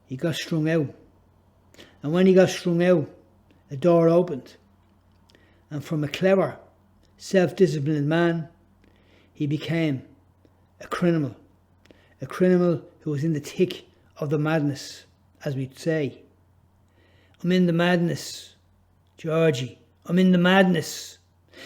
He got strung out. And when he got strung out, a door opened. And from a clever, self-disciplined man, he became a criminal who was in the thick of the madness, as we'd say. I'm in the madness, Georgie. I'm in the madness.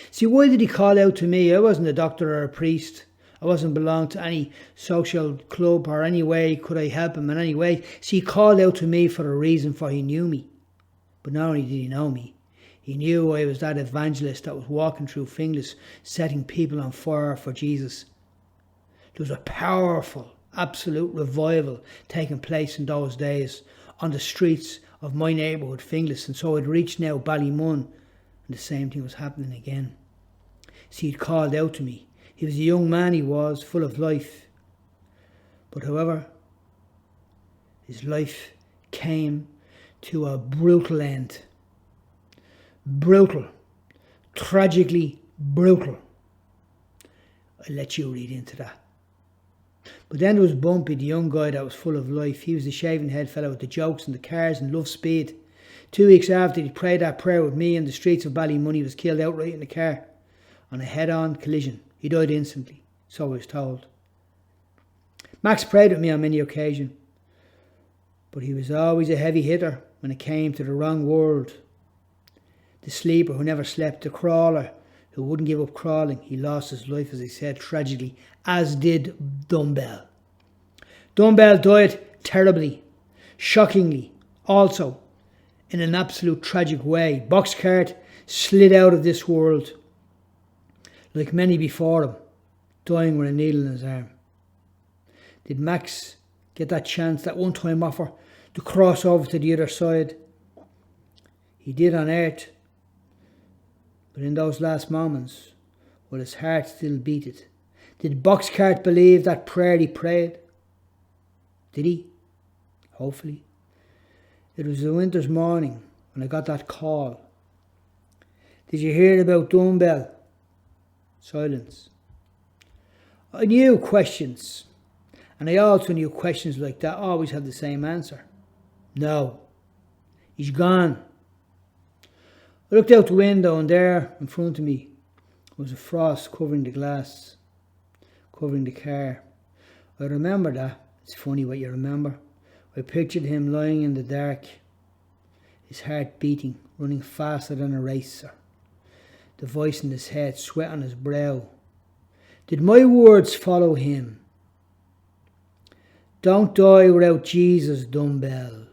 See, why did he call out to me? I wasn't a doctor or a priest. I wasn't belonged to any social club or any way could I help him in any way. See, he called out to me for a reason, for he knew me. But not only did he know me, he knew I was that evangelist that was walking through Finglas, setting people on fire for Jesus. There was a powerful, absolute revival taking place in those days on the streets of my neighbourhood, Finglas, and so I'd reached now Ballymun, and the same thing was happening again. See, he'd called out to me. He was a young man, he was, full of life. But however, his life came to a brutal end. Brutal. Tragically brutal. I'll let you read into that. But then there was Bumpy, the young guy that was full of life. He was the shaven head fellow with the jokes and the cars and loved speed. 2 weeks after he prayed that prayer with me in the streets of Ballymun, he was killed outright in the car on a head-on collision. He died instantly, so I was told. Max prayed with me on many occasions, but he was always a heavy hitter when it came to the wrong word. The sleeper who never slept, the crawler who wouldn't give up crawling. He lost his life, as I said, tragically, as did Dumbbell. Dumbbell died terribly, shockingly, also in an absolute tragic way. Boxcarth slid out of this world, like many before him, dying with a needle in his arm. Did Max get that chance, that one-time offer to cross over to the other side? He did on earth, but in those last moments, while his heart still beat, did Boxcarth believe that prayer he prayed? Did he? Hopefully. It was a winter's morning when I got that call. Did you hear about Dumbbell? Silence. I knew questions, and I also knew questions like that always had the same answer. No. He's gone. I looked out the window, and there in front of me was a frost covering the glass, covering the car. I remember that. It's funny what you remember. I pictured him lying in the dark, his heart beating, running faster than a racer, the voice in his head, sweat on his brow. Did my words follow him? Don't die without Jesus, Dumbbell.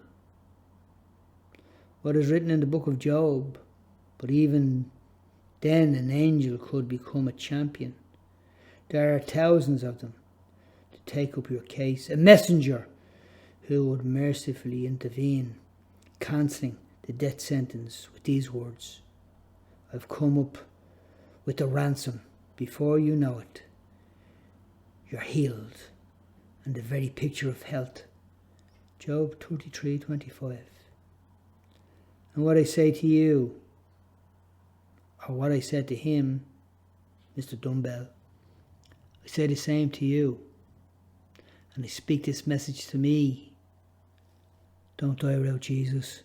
What is written in the book of Job? But even then an angel could become a champion. There are thousands of them to take up your case. A messenger who would mercifully intervene, cancelling the death sentence with these words. I've come up with the ransom. Before you know it, you're healed, and the very picture of health. Job 33:25. And what I say to you, or what I said to him, Mr. Dumbbell, I say the same to you. And I speak this message to me. Don't die without Jesus.